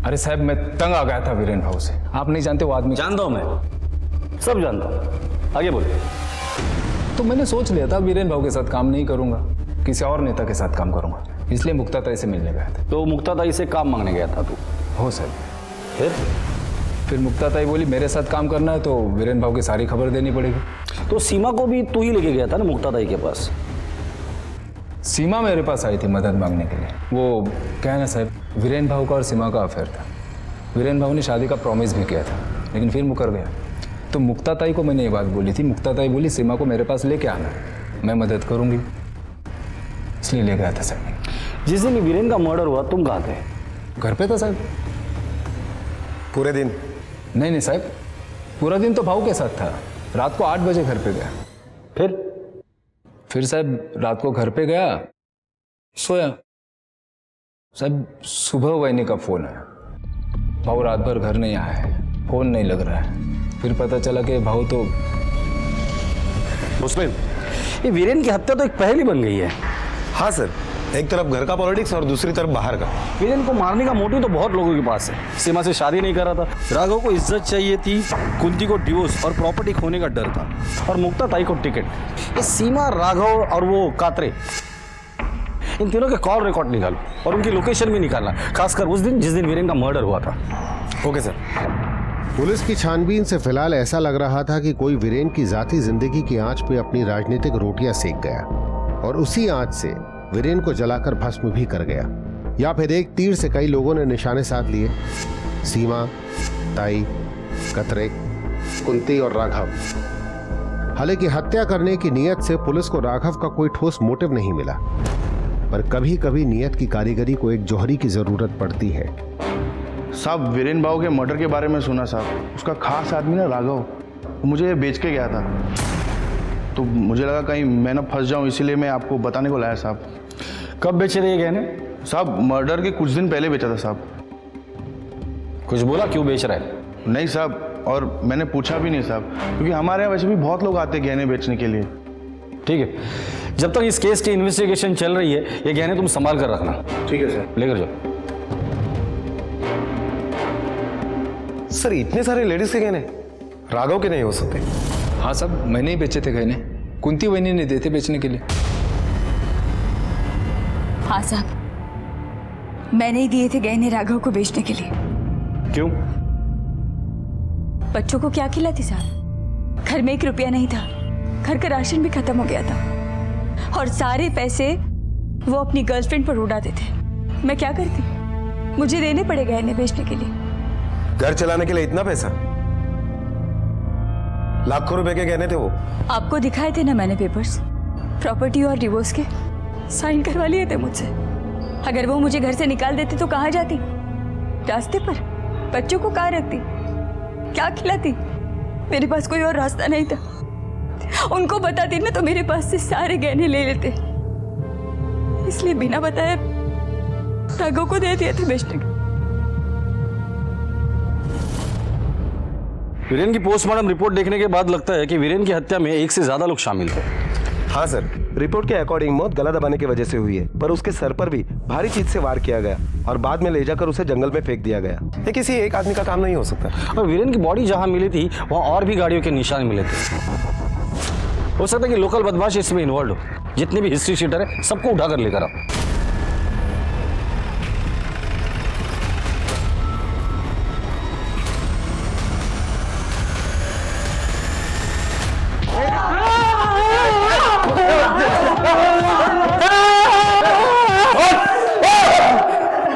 अरे साहब, मैं तंग आ गया था वीरेन भाऊ से। आप नहीं जानते वो आदमी। जानता हूं मैं, सब जानता हूं। आगे बोले। तो मैंने सोच लिया था वीरेन भाऊ के साथ काम नहीं करूंगा, किसी और नेता के साथ काम करूंगा, इसलिए मुक्ताताई से मिलने गया था। तो मुक्ताताई से काम मांगने गया था तू? हो सर। फिर मुक्ताताई बोली मेरे साथ काम करना है तो वीरेन भाऊ की सारी खबर देनी पड़ेगी। तो सीमा को भी तू ही लेके गया था ना मुक्ताताई के पास? सीमा मेरे पास आई थी मदद मांगने के लिए। वो क्या है ना साहब, वीरेन भाऊ का और सीमा का अफेयर था। वीरेन भाऊ ने शादी का प्रॉमिस भी किया था, लेकिन फिर मुकर गया। तो मुक्ताताई को मैंने ये बात बोली थी। मुक्ताताई बोली सीमा को मेरे पास लेके आना, मैं मदद करूंगी, इसलिए ले गया था साहब। जिस दिन वीरेन का मर्डर हुआ तुम कहाँ थे? घर पे था साहब। पूरे दिन? नहीं साहब, पूरा दिन तो भाऊ के साथ था। रात को 8 बजे घर पे गया। फिर साहब रात को घर पे गया, सोया। साहब सुबह वहीने का फोन आया, भाऊ रात भर घर नहीं आया है, फोन नहीं लग रहा है। फिर पता चला कि भाऊ तो उसमें ये वीरेन की हत्या तो एक पहेली बन गई है। हाँ सर, एक तरफ घर का पॉलिटिक्स और दूसरी तरफ बाहर का। वीरेन को मारने का मोटिव तो बहुत लोगों के पास है। सीमा से शादी नहीं कर रहा था, राघव को इज्जत चाहिए थी, कुंती को डिवोर्स और प्रॉपर्टी खोने का डर था, और मुक्ताताई को टिकट। ये सीमा, राघव और वो कात्रे, इन तीनों के कॉल रिकॉर्ड निकालो और उनकी लोकेशन भी निकालना, खासकर उस दिन जिस दिन वीरेन का मर्डर हुआ था। Okay sir. पुलिस की छानबीन से फिलहाल ऐसा लग रहा था कि कोई वीरेन की जाती जिंदगी की आंच पे अपनी राजनीतिक रोटियां सेक गया और उसी आंच से वीरेन को जलाकर भस्म भी कर गया, या फिर एक तीर से कई लोगों ने निशाने साध लिए। सीमा, ताई, कतरे, कुंती और राघव। हालांकि हत्या करने की नीयत से पुलिस को राघव का कोई ठोस मोटिव नहीं मिला, पर कभी कभी नीयत की कारीगरी को एक जौहरी की जरूरत पड़ती है। साहब वीरेन भाऊ के मर्डर के बारे में सुना साहब, उसका खास आदमी ना राघव, मुझे बेच के गया था। तो मुझे लगा कहीं मैं ना फंस जाऊं, इसीलिए मैं आपको बताने को लाया साहब। कब बेचे रहे गहने? साहब मर्डर के कुछ दिन पहले बेचा था साहब। कुछ बोला क्यों बेच रहा है? नहीं साहब, और मैंने पूछा भी नहीं साहब, क्योंकि हमारे यहाँ वैसे भी बहुत लोग आते हैं गहने बेचने के लिए। ठीक है, जब तक इस केस की इन्वेस्टिगेशन चल रही है ये गहने तुम संभाल कर रखना। ठीक है सर। लेकर जाओ। सर इतने सारे लेडीज के गहने राघव के नहीं हो सकते। हाँ साहब, मैंने ही बेचे थे गहने, कुंती वहीनी ने देते बेचने के लिए। हाँ साहब, मैंने ही दिए थे गहने राघव को बेचने के लिए। क्यों? बच्चों को क्या खिलाती साहब? घर में 1 रुपया नहीं था, घर का राशन भी खत्म हो गया था और सारे पैसे वो अपनी गर्लफ्रेंड पर उड़ाते थे। मैं क्या करती? मुझे देने पड़े गहने बेचने के लिए। घर चलाने के लिए इतना पैसा? लाखों रुपए के गहने थे वो। आपको दिखाए थे ना मैंने पेपर्स, प्रॉपर्टी और डिवोर्स के साइन करवा लिए थे मुझसे। अगर वो मुझे घर से निकाल देते तो कहाँ जाती? रास्ते पर? बच्चों को कहाँ रखती? क्या खिलाती? मेरे पास कोई और रास्ता नहीं था। उनको बताती ना तो मेरे पास से सारे गहने ले लेते, इसलिए बिना बताए राघव को दे दिए थे बेचने के। वीरेन की पोस्टमार्टम रिपोर्ट देखने के बाद लगता है कि वीरेन की हत्या में 1 से ज्यादा लोग शामिल थे। हाँ सर, रिपोर्ट के अकॉर्डिंग मौत गला दबाने की वजह से हुई है, पर उसके सर पर भी भारी चीज से वार किया गया और बाद में ले जाकर उसे जंगल में फेंक दिया गया। ये किसी एक आदमी का काम नहीं हो सकता। और वीरेन की बॉडी जहां मिली थी वहां और भी गाड़ियों के निशान मिले थे। हो सकता है कि लोकल बदमाश इसमें इन्वॉल्व हो। जितने भी हिस्ट्री शीटर है सबको उठाकर लेकर आओ।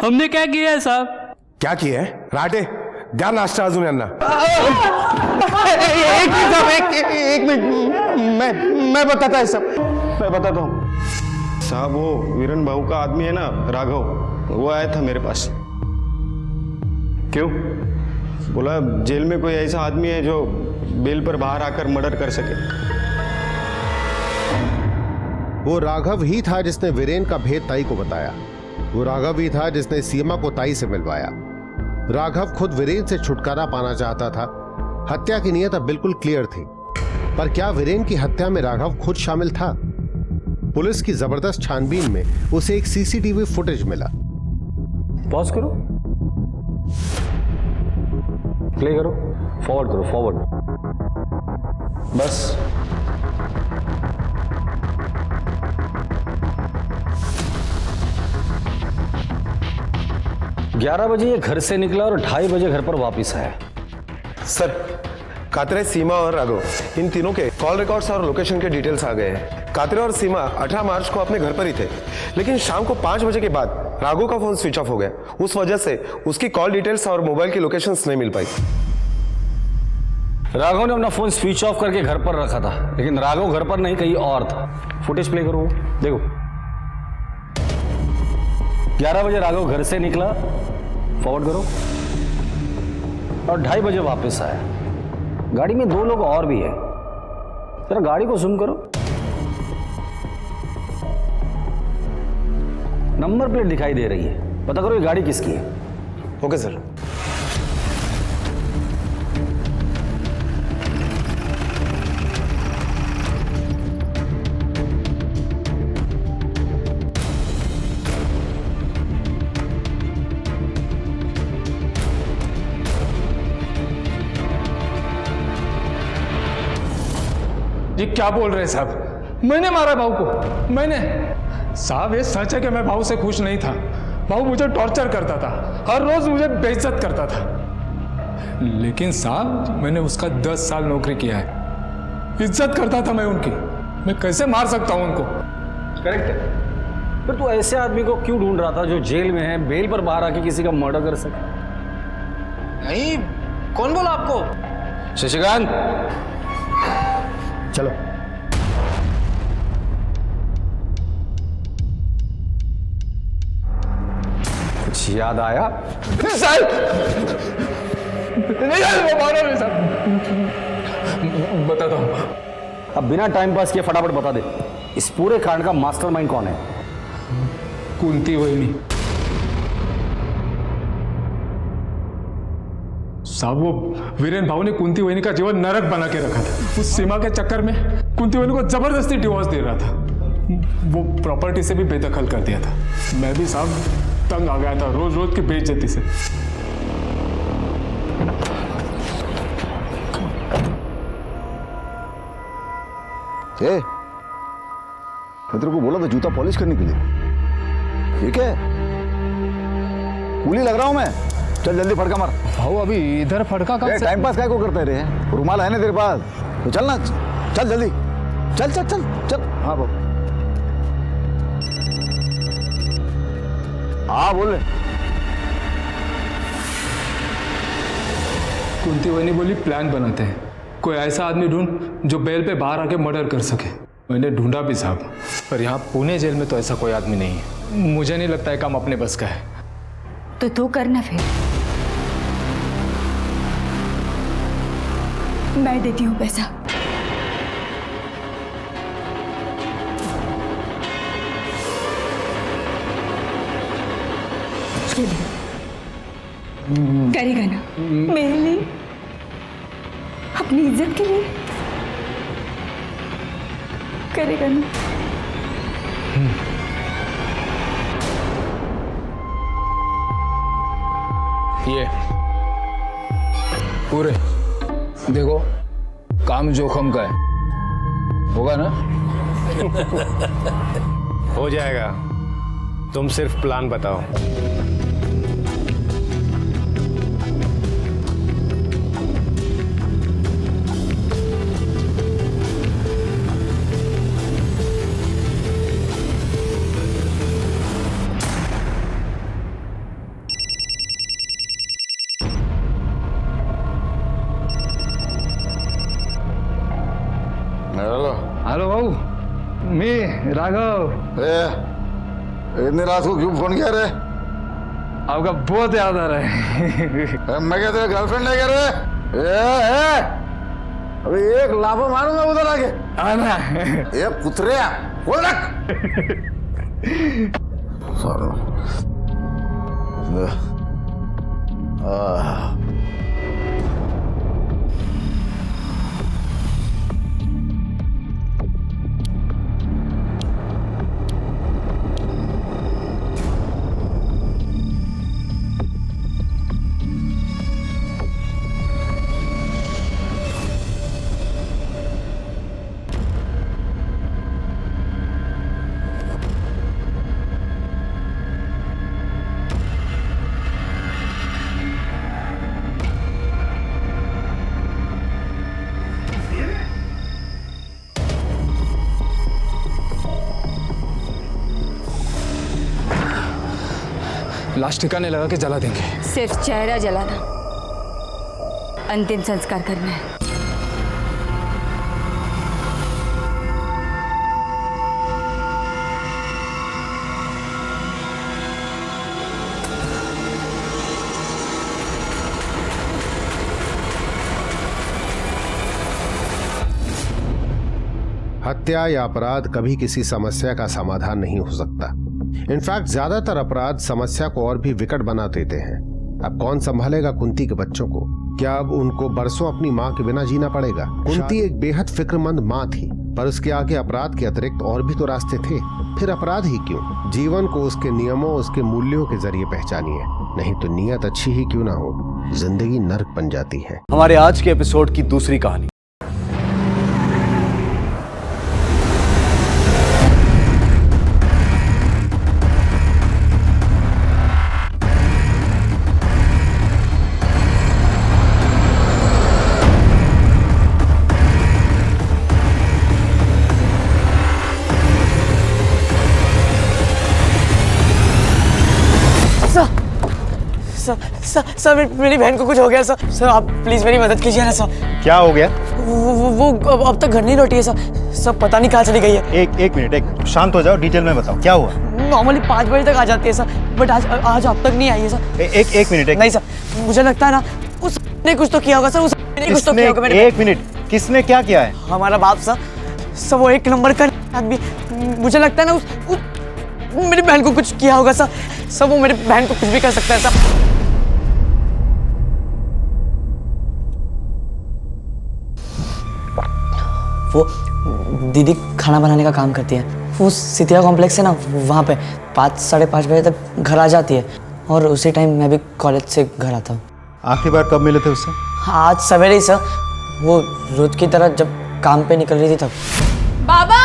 हमने क्या किया है साहब? क्या किया है? राटे द्या नाश्ता अजून यांना। एक मिनट, मैं बताता है सब, मैं बताता हूँ साहब। वो वीरेन भाऊ का आदमी है ना राघव, वो आया था मेरे पास। क्यों? बोला जेल में कोई ऐसा आदमी है जो बेल पर बाहर आकर मर्डर कर सके। वो राघव ही था जिसने वीरेन का भेद ताई को बताया। वो राघव ही था जिसने सीमा को ताई से मिलवाया। राघव खुद वीरेन से छुटकारा पाना चाहता था। हत्या की नीयत अब बिल्कुल क्लियर थी, पर क्या वीरेन की हत्या में राघव खुद शामिल था? पुलिस की जबरदस्त छानबीन में उसे एक सीसीटीवी फुटेज मिला। पॉज करो, प्ले करो, फॉरवर्ड करो, फॉरवर्ड। बस 11 बजे ये घर से निकला और 2:30 बजे घर पर वापस आया। सर, कात्रे, सीमा और राघव, इन तीनों के कॉल रिकॉर्ड्स और लोकेशन के डिटेल्स आ गए हैं। कात्रे और सीमा 18 मार्च को अपने घर पर ही थे, लेकिन शाम को 5 बजे के बाद राघव का फोन स्विच ऑफ हो गया। उस वजह से उसकी कॉल डिटेल्स और मोबाइल की लोकेशंस नहीं मिल पाई। राघव ने अपना फोन स्विच ऑफ करके घर पर रखा था, लेकिन राघव घर पर नहीं, कहीं और था। फुटेज प्ले करो, देखो। 11 बजे राघव घर से निकला, फॉरवर्ड करो, और 2:30 बजे वापस आया। गाड़ी में 2 लोग और भी है। जरा गाड़ी को जूम करो, नंबर प्लेट दिखाई दे रही है। पता करो ये गाड़ी किसकी है। Okay sir. ये क्या बोल रहे हैं साहब? मैंने मारा भाऊ को, मैंने। साहब ये सच है कि मैं भाऊ से खुश नहीं था। भाऊ मुझे टॉर्चर करता था, हर रोज मुझे बेइज्जत करता था। लेकिन साहब मैंने उसका 10 साल नौकरी किया है, इज्जत करता था मैं उनकी। मैं कैसे मार सकता हूं उनको? करेक्ट है। फिर तू ऐसे आदमी को क्यों ढूंढ रहा था जो जेल में है, बेल पर बाहर आके किसी का मर्डर कर सके? नहीं, कौन बोला आपको? शशिकांत, चलो। कुछ याद आया? साहब नहीं, वो मारो नहीं साहब। बताता हूँ। अब बिना टाइम पास किए फटाफट बता दे, इस पूरे कांड का मास्टरमाइंड कौन है? कुंती वहीनी। साहब वो वीरेन भाऊ ने कुंती वहिनी का जीवन नरक बना के रखा था। उस सीमा के चक्कर में कुंती वहिनी को जबरदस्ती डिवोर्स दे रहा था। वो प्रॉपर्टी से भी बेदखल कर दिया था। मैं भी साहब तंग आ गया था रोज रोज की बेइज्जती से। मैं तेरे को बोला था जूता पॉलिश करने के लिए। ठीक है, कूली लग रहा हूं मैं। चल जल्दी फड़का मार। भाऊ अभी इधर फड़का कब से? टाइम पास काय को करते रहे? रुमाल है ना तेरे पास? तो चल ना, चल जल्दी, चल चल चल चल। हाँ बाबू, हाँ बोल। कुंती वहिनी बोली प्लान बनाते हैं, कोई ऐसा आदमी ढूंढ जो बेल पे बाहर आके मर्डर कर सके। मैंने ढूंढा भी साहब, पर यहाँ पुणे जेल में तो ऐसा कोई आदमी नहीं है। मुझे नहीं लगता है काम अपने बस का है। तो तू करना फिर। मैं देती हूँ पैसा। करेगा ना मेरे लिए, अपनी इज्जत के लिए करेगा ना? ये पूरे देखो, काम जोखम का है, होगा ना? हो जाएगा, तुम सिर्फ प्लान बताओ। हेलो भाऊ, मैं राघव। इतनी रात को क्यों फोन किया रे? आपका बहुत याद आ रहा है। मैं क्या तेरा गर्लफ्रेंड है क्या रे? अभी एक लाफा मारूंगा उधर आके। आना। ये कुतरिया खोल रख। लाश ठिकाने लगा के जला देंगे। सिर्फ चेहरा जलाना, अंतिम संस्कार करना है। हत्या या अपराध कभी किसी समस्या का समाधान नहीं हो सकता। इनफैक्ट ज्यादातर अपराध समस्या को और भी विकट बना देते हैं। अब कौन संभालेगा कुंती के बच्चों को? क्या अब उनको बरसों अपनी माँ के बिना जीना पड़ेगा? कुंती एक बेहद फिक्रमंद माँ थी, पर उसके आगे अपराध के अतिरिक्त और भी तो रास्ते थे। फिर अपराध ही क्यों? जीवन को उसके नियमों, उसके मूल्यों के जरिए पहचानिए, नहीं तो नियत अच्छी ही क्यों ना हो, जिंदगी नर्क बन जाती है। हमारे आज के एपिसोड की दूसरी कहानी। सर मेरी बहन को कुछ हो गया सर। सर आप प्लीज मेरी मदद कीजिए ना सर। क्या हो गया? वो अब तक घर नहीं लौटी है सर। सब पता नहीं कहाँ चली गई है। एक मिनट, शांत हो जाओ, डिटेल में बताओ क्या हुआ। नॉर्मली 5 बजे तक आ जाती है सर, बट आज अब तक नहीं आई है सर। एक मिनट। नहीं सर, मुझे लगता है ना उसने कुछ तो किया होगा सर। उसने कुछ तो किया होगा। एक मिनट, किसने क्या किया है? हमारा बाप सर। वो एक नंबर का आदमी। मुझे लगता है ना मेरी बहन को कुछ किया होगा सर। वो मेरी बहन को कुछ भी कर सकता है सर। वो दीदी खाना बनाने का काम करती है। वो सितिया कॉम्प्लेक्स है ना, वहाँ पे 5 साढ़े 5 बजे तक घर आ जाती है और उसी टाइम मैं भी कॉलेज से घर आता हूँ। आखिरी बार कब मिले थे उससे? हाँ, आज सवेरे ही सर, वो रोज की तरह जब काम पे निकल रही थी तब। बाबा,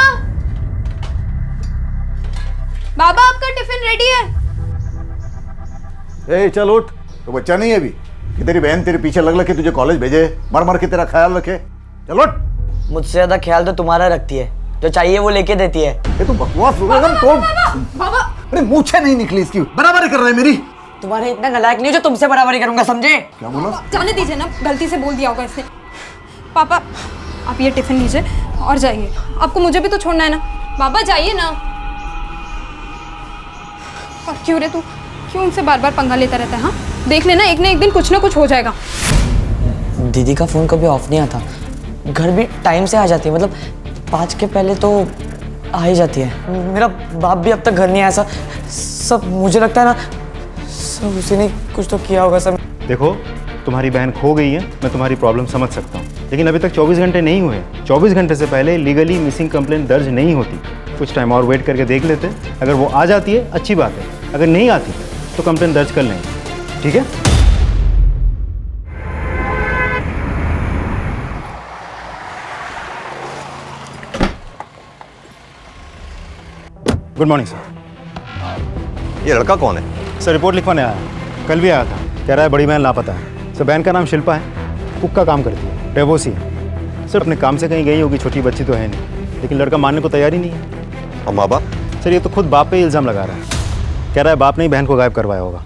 बाबा आपका टिफिन रेडी है। ए चल उठ, तो बच्चा नहीं है अभी कि तेरी बहन तेरे पीछे लग लग के तुझे कॉलेज भेजे, मर मर के तेरा ख्याल रखे। चल उठ। मुझसे ज्यादा ख्याल तो तुम्हारा रखती है, जो चाहिए वो लेके देती है। ये तो बकवास हो गया तो। बाबा, अरे मूछे नहीं निकली इसकी, बराबरी कर रहा है मेरी। तुम्हारे इतना नालायक नहीं हो जो तुमसे बराबरी करूंगा, समझे? क्या बोला? जाने दीजिए ना, गलती से बोल दिया होगा इसने। पापा आप ये टिफिन लीजिए और जाइए, आपको मुझे भी तो छोड़ना है ना। बाबा जाइए ना। और क्यों रे, तू क्यों उनसे बार बार पंगा लेता रहता है? हाँ, देख लेना एक ना एक दिन कुछ ना कुछ हो जाएगा। दीदी का फोन कभी ऑफ नहीं आता, घर भी टाइम से आ जाती है, मतलब 5 के पहले तो आ ही जाती है। मेरा बाप भी अब तक घर नहीं आया सर। सब मुझे लगता है ना, सब उसी ने कुछ तो किया होगा सर। देखो, तुम्हारी बहन खो गई है, मैं तुम्हारी प्रॉब्लम समझ सकता हूँ, लेकिन अभी तक 24 घंटे नहीं हुए। 24 घंटे से पहले लीगली मिसिंग कंप्लेंट दर्ज नहीं होती। कुछ टाइम और वेट करके देख लेते, अगर वो आ जाती है अच्छी बात है, अगर नहीं आती तो कंप्लेंट दर्ज कर लेंगे, ठीक है? Good morning sir. ये लड़का कौन है? सर रिपोर्ट लिखवाने आया है, कल भी आया था, कह रहा है बड़ी बहन लापता है। सर बहन का नाम शिल्पा है, कुक का काम करती है, डेवोसी है। सर अपने काम से कहीं गई होगी, छोटी बच्ची तो है नहीं, लेकिन लड़का मानने को तैयार ही नहीं है। और माँ बाप? सर ये तो खुद बाप पे ही इल्ज़ाम लगा रहा है, कह रहा है बाप ने ही बहन को गायब करवाया होगा,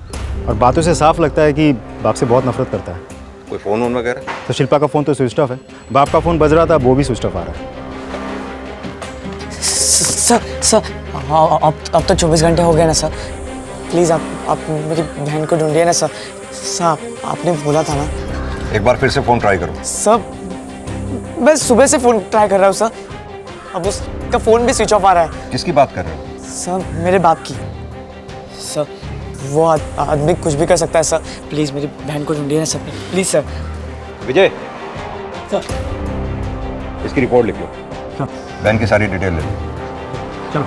और बातों से साफ लगता है कि बाप से बहुत नफरत करता है। कोई फ़ोन वोन वगैरह? तो शिल्पा का फ़ोन तो स्विच ऑफ है, बाप का फ़ोन बज रहा था, वो भी स्विच ऑफ आ रहा है। सर अब तो 24 घंटे हो गए ना सर, प्लीज़ आप मेरी बहन को ढूंढिए ना सर। सर आपने बोला था ना। एक बार फिर से फ़ोन ट्राई करो। सर मैं सुबह से फ़ोन ट्राई कर रहा हूँ सर, अब उसका फ़ोन भी स्विच ऑफ आ रहा है। किसकी बात कर रहे हो? सर मेरे बाप की। सर वो आदमी कुछ भी कर सकता है सर, प्लीज़ मेरी बहन को ढूंढिए ना sir, please sir. Vijay, sir इसकी रिपोर्ट लिख लो, बहन की सारी डिटेल ले लो। चलो।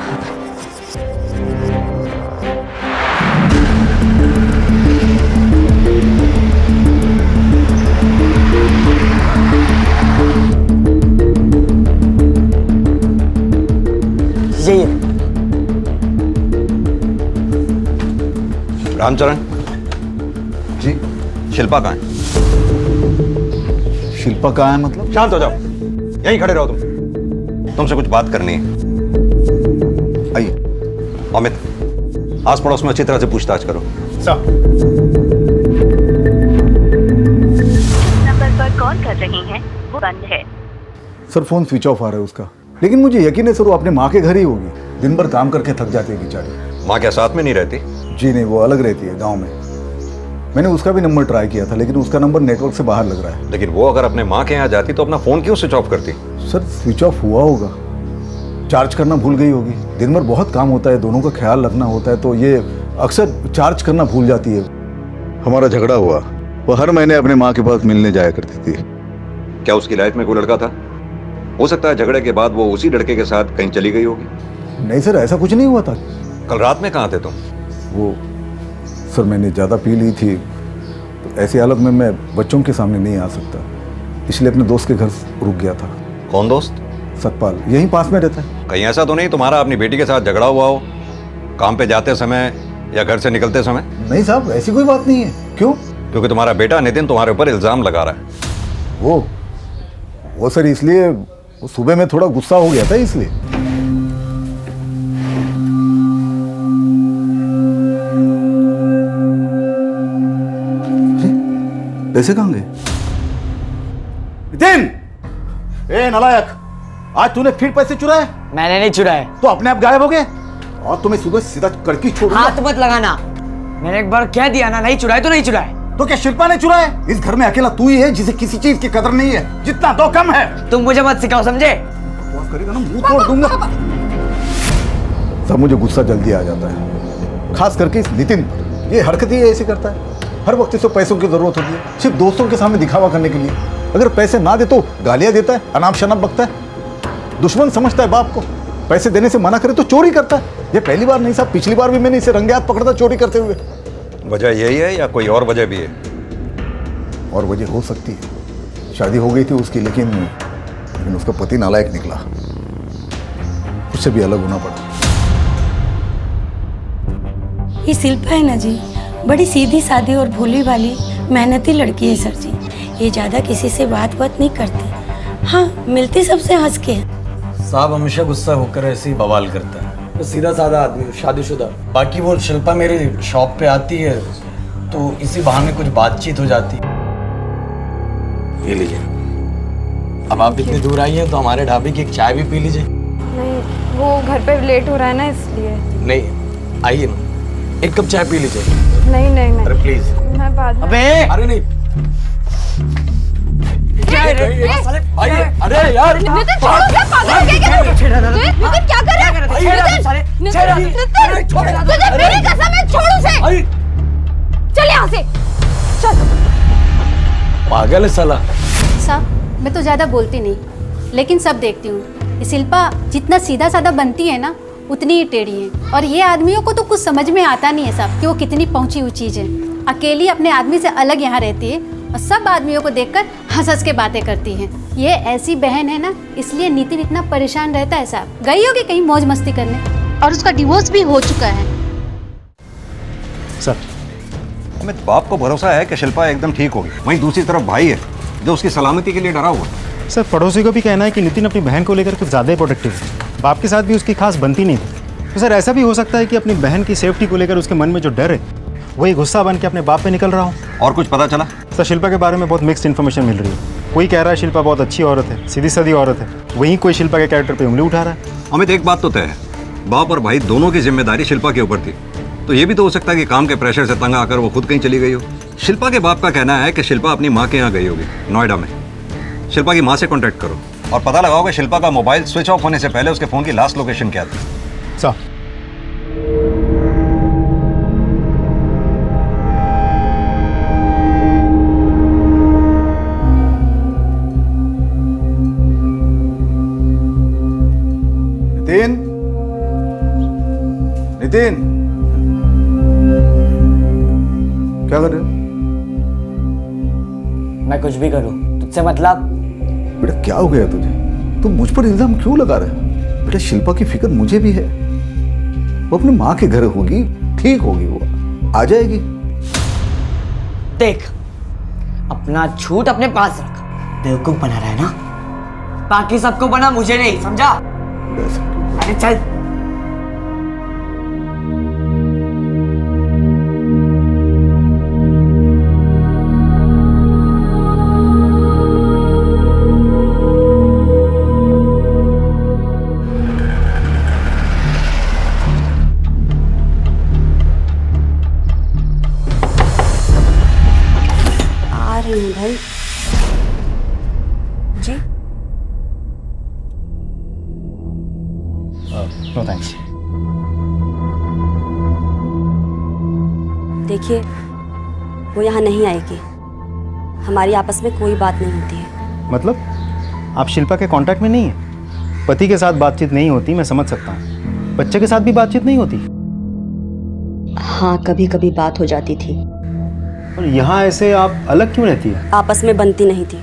यही है। रामचरण जी, शिल्पा कहाँ है? शिल्पा कहाँ है मतलब? शांत हो जाओ, यहीं खड़े रहो तुम, तुमसे कुछ बात करनी है। आइए अमित, आस पड़ोस में अच्छी तरह से पूछताछ करो। नंबर पर कॉल कर रही हैं वो बंद है। सर फोन स्विच ऑफ आ रहा है उसका, लेकिन मुझे यकीन है सर वो अपने माँ के घर ही होगी। दिन भर काम करके थक जाती है बेचारी। माँ क्या साथ में नहीं रहती? जी नहीं, वो अलग रहती है गांव में। मैंने उसका भी नंबर ट्राई किया था, लेकिन उसका नंबर नेटवर्क से बाहर लग रहा है। लेकिन वो अगर अपने माँ के यहाँ जाती तो अपना फोन क्यों स्विच ऑफ करती? सर स्विच ऑफ हुआ होगा, चार्ज करना भूल गई होगी। दिन भर बहुत काम होता है, दोनों का ख्याल रखना होता है, तो ये अक्सर चार्ज करना भूल जाती है। हमारा झगड़ा हुआ, वो हर महीने अपने माँ के पास मिलने जाया करती थी। क्या उसकी लाइफ में कोई लड़का था? हो सकता है झगड़े के बाद वो उसी लड़के के साथ कहीं चली गई होगी। नहीं सर, ऐसा कुछ नहीं हुआ था। कल रात में कहाँ थे तुम? वो सर मैंने ज़्यादा पी ली थी, तो ऐसी हालत में मैं बच्चों के सामने नहीं आ सकता, इसलिए अपने दोस्त के घर रुक गया था। कौन दोस्त? सतपाल, यहीं पास में रहता है। कहीं ऐसा तो नहीं तुम्हारा अपनी बेटी के साथ झगड़ा हुआ हो, काम पे जाते समय या घर से निकलते समय? नहीं साहब, ऐसी कोई बात नहीं है। क्यों? क्योंकि तुम्हारा बेटा नितिन तुम्हारे ऊपर इल्जाम लगा रहा है। वो सर इसलिए, वो सुबह में थोड़ा गुस्सा हो गया था इसलिए। पैसे कहाँ गए? नितिन! ए नालायक, आज तूने फिर पैसे चुराए? मैंने नहीं चुराए। तो अपने आप गायब हो गए, और तुम्हें सुबह सीधा करके छोड़। हाथ मत लगाना, मैंने एक बार कह दिया ना, नहीं चुराए तो नहीं चुराए। तो क्या शिल्पा ने चुराए? इस घर में अकेला तू ही है जिसे किसी चीज की कदर नहीं है, जितना तो कम है। तुम मुझे मत सिखाओ, समझे? करेगा ना मुंह तोड़ दूंगा। सब मुझे गुस्सा जल्दी आ जाता है, खास करके इस नितिन पर। ये हरकत ही ऐसे करता है, हर वक्त इसे पैसों की जरूरत होती है, सिर्फ दोस्तों के सामने दिखावा करने के लिए। अगर पैसे ना दे तो गालियां देता है, अनाप शनाप बकता है। दुश्मन समझता है बाप को, पैसे देने से मना करे तो चोरी करता है। ये पहली बार नहीं साहब, पिछली बार भी मैंने इसे रंगे हाथ पकड़ा था चोरी करते हुए। वजह यही है या कोई और वजह भी है? और वजह हो सकती है, शादी हो गई थी उसकी, लेकिन उसका पति नालायक निकला, उससे भी अलग होना पड़ा। ये शिल्पा है ना जी, बड़ी सीधी सादी और भोली वाली मेहनती लड़की है सर जी। ये ज्यादा किसी से बात नहीं करती, हाँ मिलती सबसे हंस के। साहब हमेशा गुस्सा होकर ऐसे ही बवाल करता है। तो सीधा साधा आदमी, शादीशुदा। बाकी वो शिल्पा मेरी शॉप पे आती है तो इसी बहाने कुछ बातचीत हो जाती है। ये लीजिए, अब आप इतनी दूर आई हैं तो हमारे ढाबे की एक चाय भी पी लीजिए। नहीं, वो घर पे लेट हो रहा है ना इसलिए। नहीं, आइए ना, एक कप चाय पी लीजिए। नहीं नहीं नहीं, अरे प्लीज। मैं बाद में। अरे नहीं भाई, अरे यार नितिन छोड़ो, क्या पागल हो गया क्या? नितिन क्या कर रहा है? नितिन मेरी कसम है, छोड़ उसे। चल यहाँ से, चल। पागल है साला। साहब मैं तो ज़्यादा बोलती नहीं, लेकिन सब देखती हूँ। ये शिल्पा जितना सीधा साधा बनती है ना, उतनी ही टेढ़ी है। और ये आदमियों को तो कुछ समझ में आता नहीं है साहब कि वो कितनी पहुँची हुई चीज़ है। अकेली अपने आदमी से अलग यहाँ रहती है और सब आदमियों को देखकर हंस हंस के बातें करती है। ये ऐसी बहन है ना, इसलिए नितिन इतना परेशान रहता है साहब। गई होगी कहीं मौज मस्ती करने, और उसका डिवोर्स भी हो चुका है। सर, अमित बाप को भरोसा है कि शिल्पा एकदम ठीक होगी, वहीं दूसरी तरफ भाई है जो उसकी सलामती के लिए डरा हुआ। सर पड़ोसी को भी कहना है कि नितिन अपनी बहन को लेकर कुछ ज़्यादा ही प्रोटेक्टिव है। बाप के साथ भी उसकी खास बनती नहीं थी। तो सर ऐसा भी हो सकता है कि अपनी बहन की सेफ्टी को लेकर उसके मन में जो डर है वही गुस्सा बन के अपने बाप पे निकल रहा हो। और कुछ पता चला? सर शिल्पा के बारे में बहुत मिक्स्ड इन्फॉर्मेशन मिल रही है। कोई कह रहा है शिल्पा बहुत अच्छी औरत है, सीधी सादी औरत है, वहीं कोई शिल्पा के कैरेक्टर पे उंगली उठा रहा है। अमित एक बात तो तय है, बाप और भाई दोनों की जिम्मेदारी शिल्पा के ऊपर थी। तो ये भी तो हो सकता है कि काम के प्रेशर से तंग आकर वो खुद कहीं चली गई हो। शिल्पा के बाप का कहना है कि शिल्पा अपनी माँ के यहाँ गई होगी, नोएडा में। शिल्पा की माँ से कॉन्टैक्ट करो और पता लगाओ कि शिल्पा का मोबाइल स्विच ऑफ होने से पहले उसके फ़ोन की लास्ट लोकेशन क्या थी। सर नितिन, नितिन क्या कर रहे हो? मैं कुछ भी करूं, तुझसे मतलब? बेटा क्या हो गया तुझे? तुम मुझ पर इल्जाम क्यों लगा रहे हो? बेटा शिल्पा की फिक्र मुझे भी है। वो अपनी माँ के घर होगी, ठीक होगी, वो आ जाएगी। देख, अपना झूठ अपने पास रख। बेवकूफ बना रहा है ना, बाकी सबको बना, मुझे नहीं, समझा? अरे चल। आ रही हूँ भाई जी। No thanks. देखिए, वो यहाँ नहीं आएगी। हमारी आपस में कोई बात नहीं होती है। मतलब आप शिल्पा के कांटेक्ट में नहीं है? पति के साथ बातचीत नहीं होती, मैं समझ सकता हूँ। बच्चे के साथ भी बातचीत नहीं होती? हाँ, कभी कभी बात हो जाती थी। और यहाँ ऐसे आप अलग क्यों रहती है? आपस में बनती नहीं थी।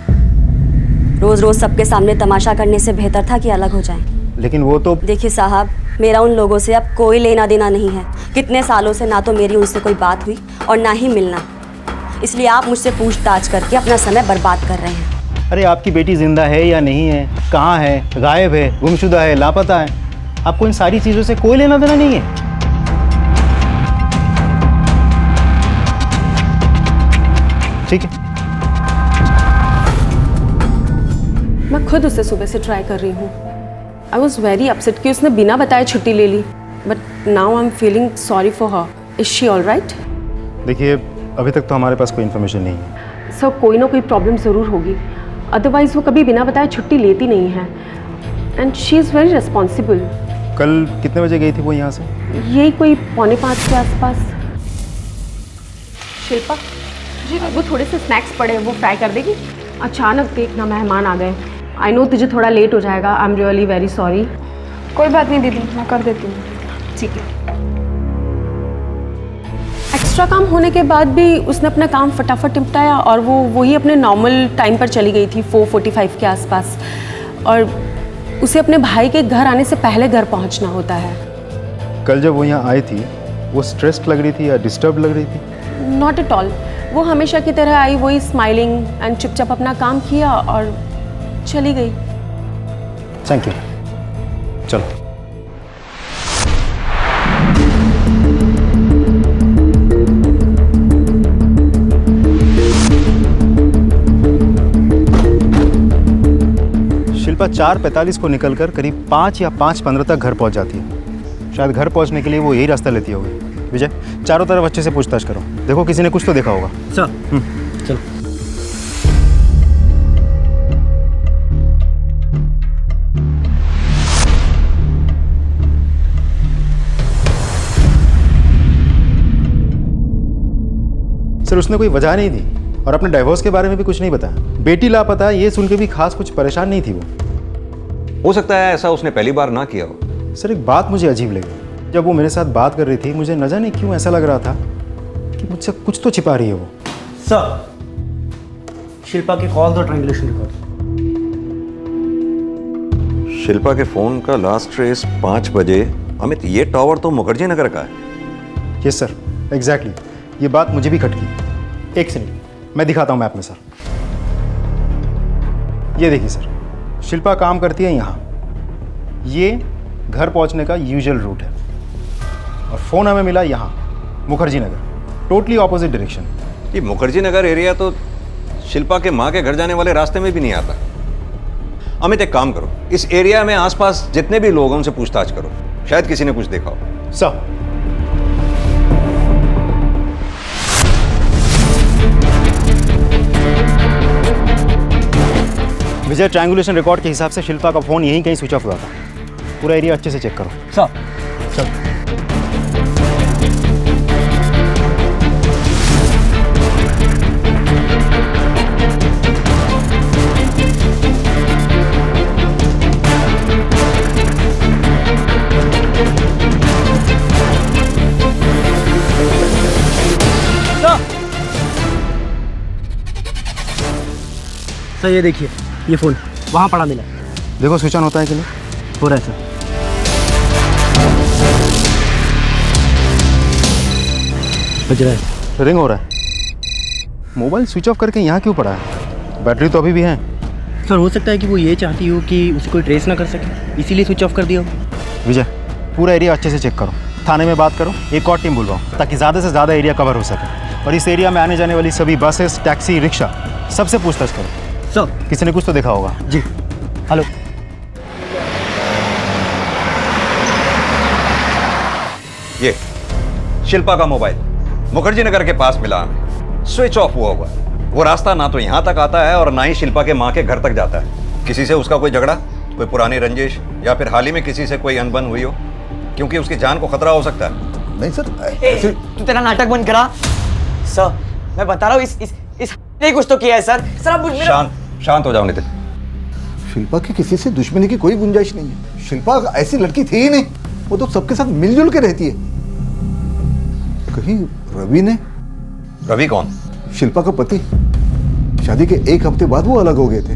रोज रोज सबके सामने तमाशा करने से बेहतर था कि अलग हो जाएं। लेकिन वो तो देखिए साहब, मेरा उन लोगों से अब कोई लेना देना नहीं है। कितने सालों से ना तो मेरी उनसे कोई बात हुई और ना ही मिलना। इसलिए आप मुझसे पूछताछ करके अपना समय बर्बाद कर रहे हैं। अरे आपकी बेटी जिंदा है या नहीं है, कहाँ है, गायब है, गुमशुदा है, लापता है, आपको इन सारी चीज़ों से कोई लेना देना नहीं है। ठीक है, मैं खुद उसे सुबह से ट्राई कर रही हूँ। आई वॉज वेरी अपसेट कि उसने बिना बताए छुट्टी ले ली, but now I am feeling sorry for her. Is she all right? देखिए अभी तक तो हमारे पास कोई इन्फॉर्मेशन नहीं है। सर कोई ना कोई प्रॉब्लम ज़रूर होगी, अदरवाइज वो कभी बिना बताए छुट्टी लेती नहीं है। And she is very responsible. कल कितने बजे गई थी वो यहाँ से? यही कोई 4:45 के आसपास। शिल्पा जी, वो थोड़े से स्नैक्स पड़े हैं, वो फ्राई कर देगी। अचानक देखना मेहमान आ गए, आई नो तुझे थोड़ा लेट हो जाएगा, I am really very sorry. कोई बात नहीं दीदी, मैं कर देती हूँ। ठीक है। एक्स्ट्रा काम होने के बाद भी उसने अपना काम फटाफट निपटाया और वो वही अपने नॉर्मल टाइम पर चली गई थी 4:45 के आसपास। और उसे अपने भाई के घर आने से पहले घर पहुंचना होता है। कल जब वो यहाँ आई थी वो स्ट्रेस्ड लग रही थी या डिस्टर्ब लग रही थी? नॉट एट ऑल, वो हमेशा की तरह आई, वही स्माइलिंग एंड चुपचाप अपना काम किया और चली गई। Thank you. चलो। शिल्पा 4:45 को निकलकर करीब 5 या 5:15 तक घर पहुंच जाती है। शायद घर पहुंचने के लिए वो यही रास्ता लेती होगी। विजय, चारों तरफ अच्छे से पूछताछ करो, देखो किसी ने कुछ तो देखा होगा। सर चलो। सर उसने कोई वजह नहीं दी और अपने डाइवोर्स के बारे में भी कुछ नहीं बताया। बेटी लापता है ये सुन के भी खास कुछ परेशान नहीं थी वो। हो सकता है ऐसा उसने पहली बार ना किया हो। सर एक बात मुझे अजीब लगी, जब वो मेरे साथ बात कर रही थी मुझे न जाने क्यों ऐसा लग रहा था कि मुझसे कुछ तो छिपा रही है वो। सर शिल्पा के कॉल और ट्रायंगुलेशन रिकॉर्ड। शिल्पा के फोन का लास्ट ट्रेस 5 बजे। अमित, ये टावर तो मुखर्जी नगर का है। Yes sir, exactly. ये बात मुझे भी खटकी। एक सेकंड, मैं दिखाता हूँ मैप में सर। ये देखिए सर, शिल्पा काम करती है यहाँ। ये घर पहुँचने का यूजुअल रूट है और फोन हमें मिला यहाँ Mukherjee Nagar, totally opposite direction. ये मुखर्जी नगर एरिया तो शिल्पा के माँ के घर जाने वाले रास्ते में भी नहीं आता। अमित एक काम करो, इस एरिया में आसपास जितने भी लोग हैं उनसे पूछताछ करो, शायद किसी ने कुछ देखा हो। सर विजय, ट्रायंगुलेशन रिकॉर्ड के हिसाब से शिल्पा का फोन यहीं कहीं स्विच ऑफ हुआ था। पूरा एरिया अच्छे से चेक करो। सर सर ये देखिए, ये फोन वहाँ पड़ा मिला। देखो स्विच ऑन होता है कि नहीं। हो रहा है सर। बज रहा है, रिंग हो रहा है। मोबाइल स्विच ऑफ करके यहाँ क्यों पड़ा है? बैटरी तो अभी भी है। सर हो सकता है कि वो ये चाहती हो कि उसे कोई ट्रेस ना कर सके, इसीलिए स्विच ऑफ कर दिया हो। विजय, पूरा एरिया अच्छे से चेक करो, थाने में बात करो, एक और टीम बुलवाओ ताकि ज़्यादा से ज़्यादा एरिया कवर हो सके। और इस एरिया में आने जाने वाली सभी बसेस, टैक्सी, रिक्शा, सबसे पूछताछ करो। सर किसी ने कुछ तो देखा होगा। जी। हेलो। ये शिल्पा का मोबाइल मुखर्जी नगर के पास मिला हमें, स्विच ऑफ हुआ हुआ। वो रास्ता ना तो यहाँ तक आता है और ना ही शिल्पा के माँ के घर तक जाता है। किसी से उसका कोई झगड़ा, कोई पुरानी रंजिश या फिर हाल ही में किसी से कोई अनबन हुई हो, क्योंकि उसकी जान को खतरा हो सकता है। नहीं सर, तू तेरा नाटक बंद करा। सर मैं बता रहा हूँ इस ने कुछ तो किया है सर। सर आप शांत हो जाओ नितिन। शिल्पा की किसी से दुश्मनी की कोई गुंजाइश नहीं है। शिल्पा ऐसी लड़की थी ही नहीं, वो तो सबके साथ मिलजुल के रहती है। कहीं रवि ने? रवि कौन? शिल्पा का पति। शादी के 1 हफ्ते बाद वो अलग हो गए थे।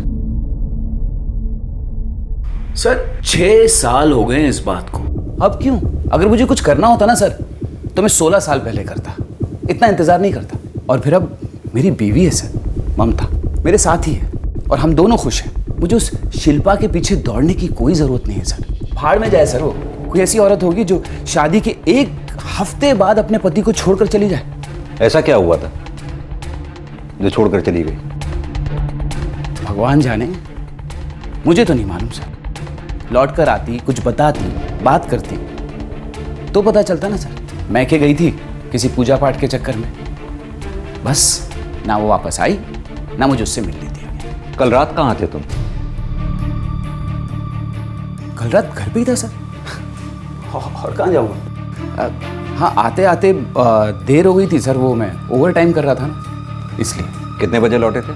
सर 6 साल हो गए इस बात को। अब क्यों? अगर मुझे कुछ करना होता ना सर तो मैं 16 साल पहले करता, इतना इंतजार नहीं करता। और फिर अब मेरी बीवी है सर, ममता मेरे साथ ही है और हम दोनों खुश हैं। मुझे उस शिल्पा के पीछे दौड़ने की कोई जरूरत नहीं है सर। भाड़ में जाए सर, वो कोई ऐसी औरत होगी जो शादी के 1 हफ्ते बाद अपने पति को छोड़कर चली जाए। ऐसा क्या हुआ था जो छोड़कर चली गई? भगवान जाने, मुझे तो नहीं मालूम सर। लौट कर आती, कुछ बताती, बात करती तो पता चलता ना सर। मैके गई थी किसी पूजा पाठ के चक्कर में, बस ना वो वापस आई ना मुझे उससे मिलनी थी। कल रात कहाँ थे तुम? कल रात घर पे ही था सर। और कहाँ जाऊँगा? हाँ आते आते देर हो गई थी सर, वो मैं ओवर टाइम कर रहा था ना इसलिए। कितने बजे लौटे थे?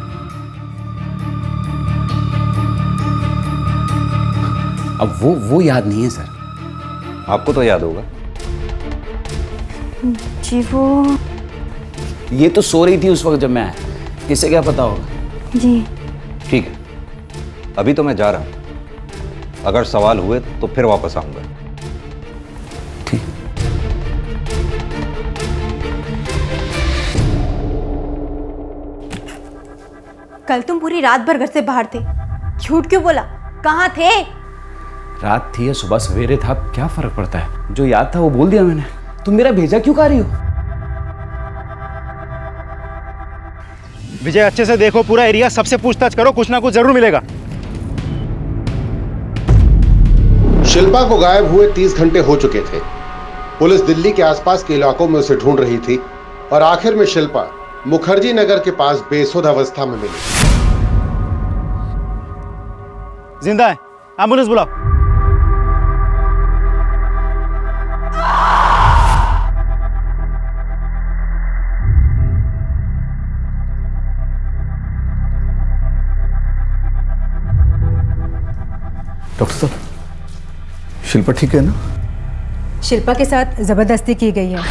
अब वो याद नहीं है सर। आपको तो याद होगा। जी वो ये तो सो रही थी उस वक्त जब मैं आया, इसे क्या पता होगा। जी ठीक है, अभी तो मैं जा रहा हूं, अगर सवाल हुए तो फिर वापस आऊंगा। कल तुम पूरी रात भर घर से बाहर थे, झूठ क्यों बोला? कहाँ थे? रात थी या सुबह सवेरे था, क्या फर्क पड़ता है? जो याद था वो बोल दिया मैंने। तुम मेरा भेजा क्यों खा रही हो? विजय अच्छे से देखो पूरा एरिया, सबसे पूछताछ करो, कुछ ना कुछ जरूर मिलेगा। शिल्पा को गायब हुए 30 घंटे हो चुके थे। पुलिस दिल्ली के आसपास के इलाकों में उसे ढूंढ रही थी और आखिर में शिल्पा मुखर्जी नगर के पास बेसुध अवस्था में मिली। जिंदा है, एम्बुलेंस बुलाओ। डॉक्टर साहब, शिल्पा ठीक है ना? शिल्पा के साथ जबरदस्ती की गई है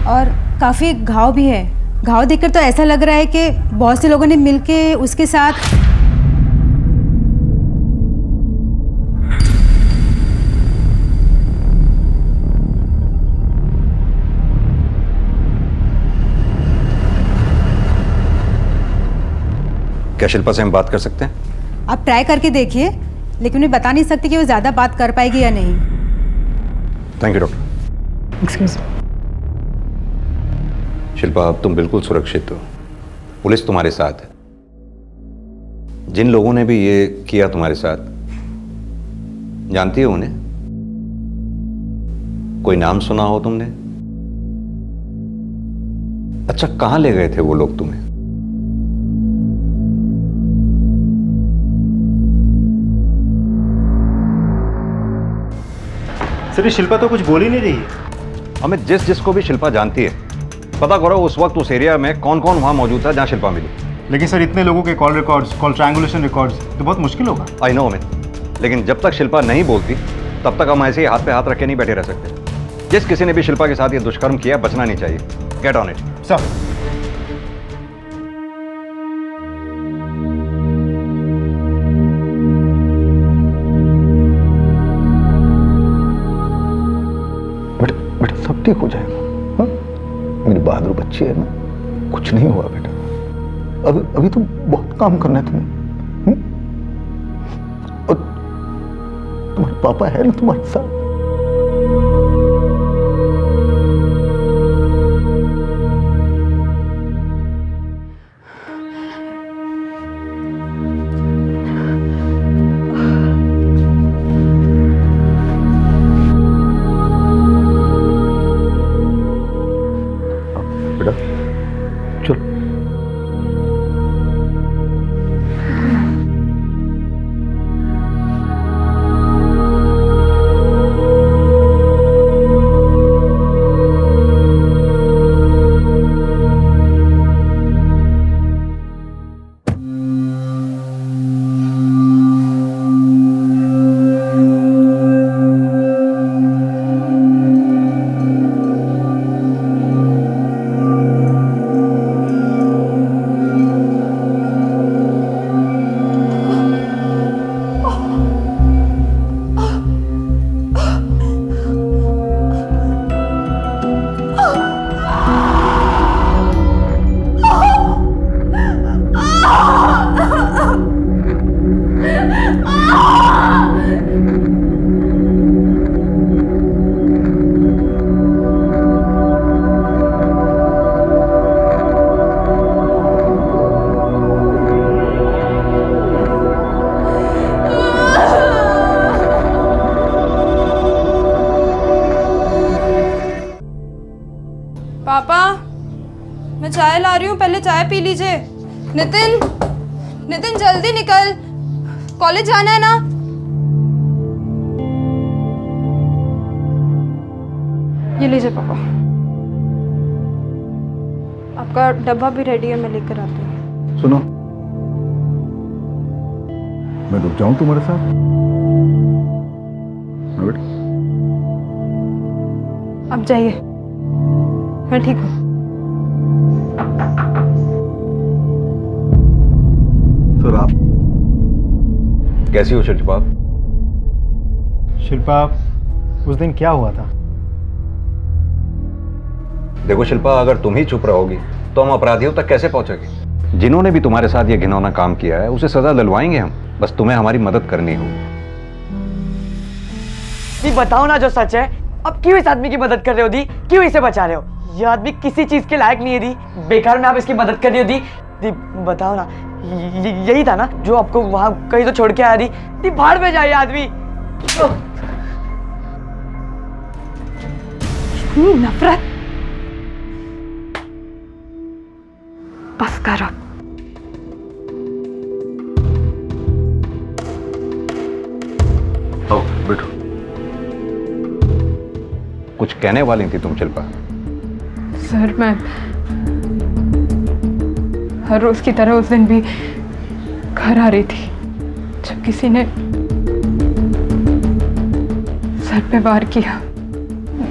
और काफी घाव भी है। घाव देखकर तो ऐसा लग रहा है कि बहुत से लोगों ने मिलके उसके साथ। क्या शिल्पा से हम बात कर सकते हैं? आप ट्राई करके देखिए, लेकिन मैं बता नहीं सकती कि वो ज्यादा बात कर पाएगी या नहीं। Thank you doctor. शिल्पा, अब तुम बिल्कुल सुरक्षित हो, पुलिस तुम्हारे साथ है। जिन लोगों ने भी ये किया तुम्हारे साथ, जानती हो उन्हें? कोई नाम सुना हो तुमने? अच्छा, कहां ले गए थे वो लोग तुम्हें? सर शिल्पा तो कुछ बोल ही नहीं रही है। हमें जिसको भी शिल्पा जानती है पता करो उस वक्त उस एरिया में कौन कौन वहां मौजूद था जहां शिल्पा मिली। लेकिन सर इतने लोगों के call records, call triangulation records तो बहुत मुश्किल होगा। आई नो अमित, लेकिन जब तक शिल्पा नहीं बोलती तब तक हम ऐसे ही हाथ पे हाथ रख के नहीं बैठे रह सकते। जिस किसी ने भी शिल्पा के साथ ये दुष्कर्म किया, बचना नहीं चाहिए। Get on it sir. बेटा सब ठीक हो जाएगा। हाँ, मेरी बहादुर बच्ची है ना, कुछ नहीं हुआ बेटा। अभी तो बहुत काम करना है तुम्हें। और तुम्हारे पापा है ना तुम्हारे साथ। पापा, मैं चाय ला रही हूँ, पहले चाय पी लीजिए। नितिन, नितिन जल्दी निकल, कॉलेज जाना है ना। ये लीजिए पापा, आपका डब्बा भी रेडी है, मैं लेकर आती हूँ। सुनो, मैं रुक जाऊं तुम्हारे साथ? अब जाइए, मैं ठीक हूँ। फिर आप कैसी हो शिल्पा? शिल्पा, उस दिन क्या हुआ था? देखो शिल्पा, अगर तुम ही चुप रहोगी तो हम अपराधियों तक कैसे पहुंचेंगे? जिन्होंने भी तुम्हारे साथ ये घिनौना काम किया है उसे सजा दिलवाएंगे हम। बस तुम्हें हमारी मदद करनी होगी। दी बताओ ना जो सच है। अब क्यों इस आदमी की मदद कर रहे हो दी? क्यों इसे बचा रहे हो? ये आदमी किसी चीज के लायक नहीं है दी। बेकार में आप इसकी मदद कर रही हो दी। दी बताओ ना, यही था ना जो आपको वहां कहीं तो छोड़ के आया दी? दी भाड़ में जाए आदमी। नफरत, बस करो। आओ बैठो। कुछ कहने वाली थी तुम शिल्पा? सर, मैं हर रोज की तरह उस दिन भी घर आ रही थी जब किसी ने सर पे वार किया।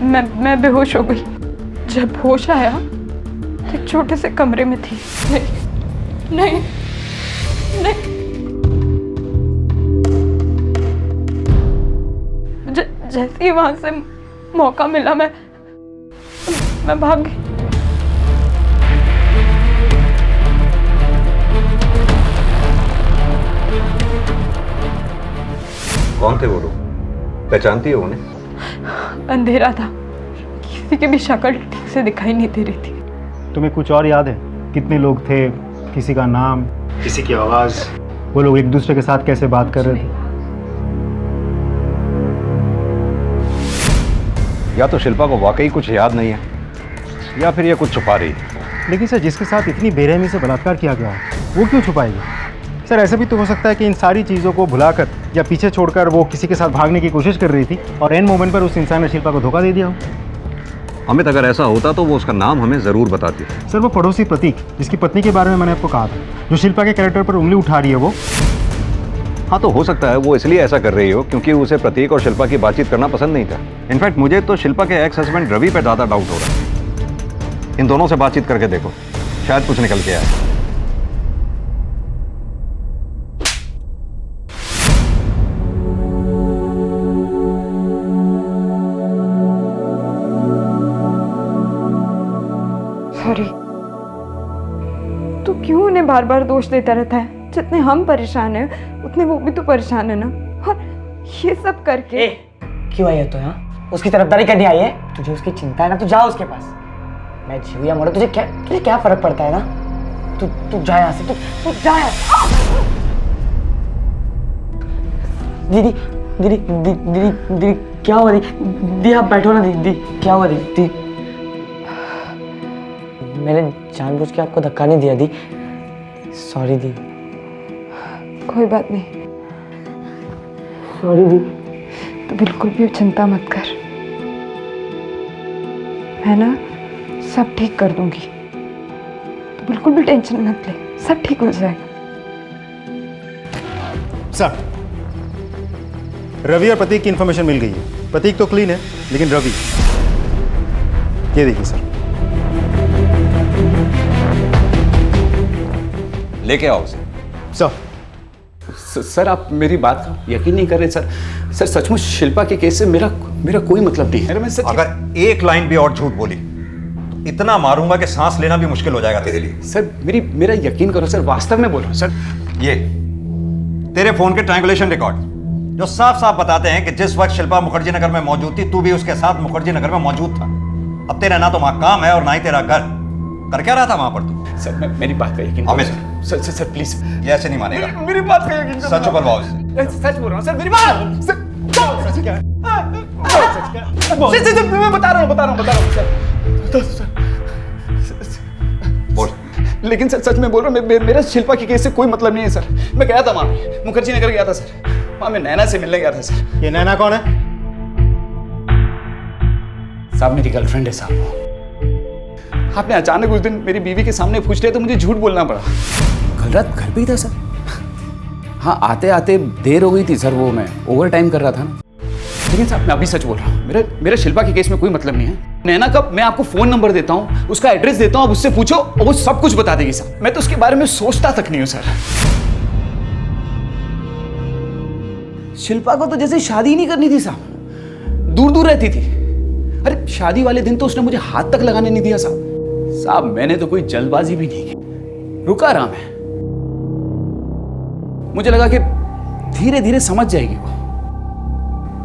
मैं बेहोश हो गई। जब होश आया तो एक छोटे से कमरे में थी। नहीं, जैसे ही वहां से मौका मिला मैं भाग गई। कौन थे वो लोग? पहचानती हो उन्हें? अंधेरा था, किसी की भी शक्ल ठीक से दिखाई नहीं दे रही थी। तुम्हें कुछ और याद है? कितने लोग थे? किसी का नाम, किसी की आवाज? वो लोग एक दूसरे के साथ कैसे बात कर रहे थे? या तो शिल्पा को वाकई कुछ याद नहीं है या फिर ये कुछ छुपा रही है। लेकिन सर, जिसके साथ इतनी बेरहमी से बलात्कार किया गया है वो क्यों छुपाएगी? सर, ऐसा भी तो हो सकता है कि इन सारी चीज़ों को भुलाकर या पीछे छोड़कर वो किसी के साथ भागने की कोशिश कर रही थी और एन मोमेंट पर उस इंसान ने शिल्पा को धोखा दे दिया हो। अमित, अगर ऐसा होता तो वो उसका नाम हमें जरूर बताती। सर, वो पड़ोसी प्रतीक, जिसकी पत्नी के बारे में मैंने आपको कहा था, जो शिल्पा के कैरेक्टर पर उंगली उठा रही है वो। हाँ, तो हो सकता है वो इसलिए ऐसा कर रही हो क्योंकि उसे प्रतीक और शिल्पा की बातचीत करना पसंद नहीं था। इनफैक्ट मुझे तो शिल्पा के एक्स हस्बैंड रवि पर ज़्यादा डाउट हो रहा है। इन दोनों से बातचीत करके देखो, शायद कुछ निकल के आए। सॉरी, तू क्यों उन्हें बार बार दोष देता रहता है? जितने हम परेशान हैं उतने वो भी तो परेशान है ना। और ये सब करके क्यों आई है तो यहाँ? उसकी तरफदारी करने आई है? तुझे उसकी चिंता है ना, तू जा उसके पास। मैं जीव या मरो तुझे क्या फर्क पड़ता है ना? तू जा यहाँ से, तू जा यहाँ। दीदी दीदी दीदी दीदी दीदी क्या हुआ? दीदी आप बैठो ना। दीदी क्या हुआ? दीदी मैंने जानबूझ के आपको धक्का नहीं दिया दी। सॉरी दी। कोई बात नहीं। सॉरी दी। तो बिल्कुल भी चिंता मत कर, मैं ना सब ठीक कर दूंगी। तो बिल्कुल भी टेंशन मत ले, सब ठीक हो जाएगा। सर, रवि और प्रतीक की इंफॉर्मेशन मिल गई है। प्रतीक तो क्लीन है, लेकिन रवि, ये देखिए सर। लेके आओ उसे। सर, आप मेरी बात का यकीन नहीं कर रहे सर। सर, सचमुच शिल्पा के केस से मेरा कोई मतलब नहीं है। अगर एक लाइन भी और झूठ बोली तो इतना मारूंगा कि सांस लेना भी मुश्किल हो जाएगा तेरे लिए। सर, मेरा यकीन करो सर, वास्तव में बोल रहा हूं सर। ये तेरे फोन के ट्रायंगुलेशन रिकॉर्ड जो साफ साफ बताते हैं कि जिस वक्त शिल्पा मुखर्जी नगर में मौजूद थी तू भी उसके साथ मुखर्जी नगर में मौजूद था। अब तेरा ना तो वहां काम है और ना ही तेरा घर। कर क्या रहा था वहां पर तू? सर, मेरी बात का यकीन अमित, सर प्लीज। ये ऐसे नहीं मानेगा। मेरी बात का यकीन करो। सच करवाओ इसे। सच बोल रहा हूँ सर, मेरी बात। सच क्या है? मैं बता रहा हूँ सर। बोल। लेकिन सर, सच में बोल रहा हूँ, मेरा शिल्पा के केस से कोई मतलब नहीं है सर। मैं गया था वहां, मुखर्जी नगर गया था सर। वहां मैं नैना से मिलने गया था सर। ये नैना कौन है? साहब, मेरी गर्लफ्रेंड है साहब। आपने अचानक उस दिन मेरी बीवी के सामने पूछ लिया तो मुझे झूठ बोलना पड़ा। कल रात घर पे ही था सर। हाँ, आते आते देर हो गई थी सर। वो मैं ओवर टाइम कर रहा था ना। लेकिन साहब मैं अभी सच बोल रहा हूँ, मेरा शिल्पा के केस में कोई मतलब नहीं है। नैना का मैं आपको फोन नंबर देता हूँ, उसका एड्रेस देता हूँ, आप उससे पूछो और वो सब कुछ बता देगी साहब। मैं तो उसके बारे में सोचता तक नहीं हूँ सर। शिल्पा को तो जैसे शादी ही नहीं करनी थी साहब, दूर दूर रहती थी। अरे शादी वाले दिन तो उसने मुझे हाथ तक लगाने नहीं दिया साहब। मैंने तो कोई जल्दबाजी भी नहीं की, रुका रहा मैं। मुझे लगा कि धीरे धीरे समझ जाएगी वो,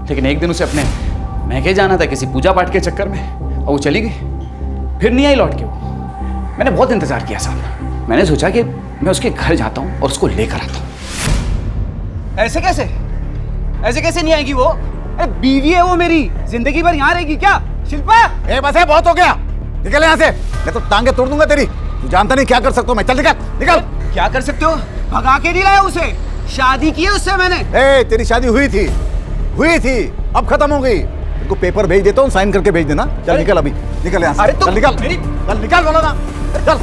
लेकिन एक दिन उसे अपने मैके जाना था किसी पूजा पाठ के चक्कर में और वो चली गई, फिर नहीं आई लौट के वो। मैंने बहुत इंतजार किया साहब। मैंने सोचा कि मैं उसके घर जाता हूं और उसको लेकर आता हूं। ऐसे कैसे नहीं आएगी वो? अरे बीवी है वो मेरी, जिंदगी भर यहाँ रहेगी क्या? शिल्पा बस है, बहुत हो गया, निकल यहाँ से, मैं तो टांगे तोड़ दूंगा तेरी। तू जानता नहीं क्या कर सकता हूँ मैं। चल निकल। क्या कर सकते हो? भगा के नहीं लाया उसे, शादी की है उससे मैंने। तेरी शादी हुई थी, अब खत्म हो गई। तुमको पेपर भेज देता हूँ, साइन करके भेज देना। चल निकल, अभी निकल यहाँ से। अरे चल निकल बोला ना। चल।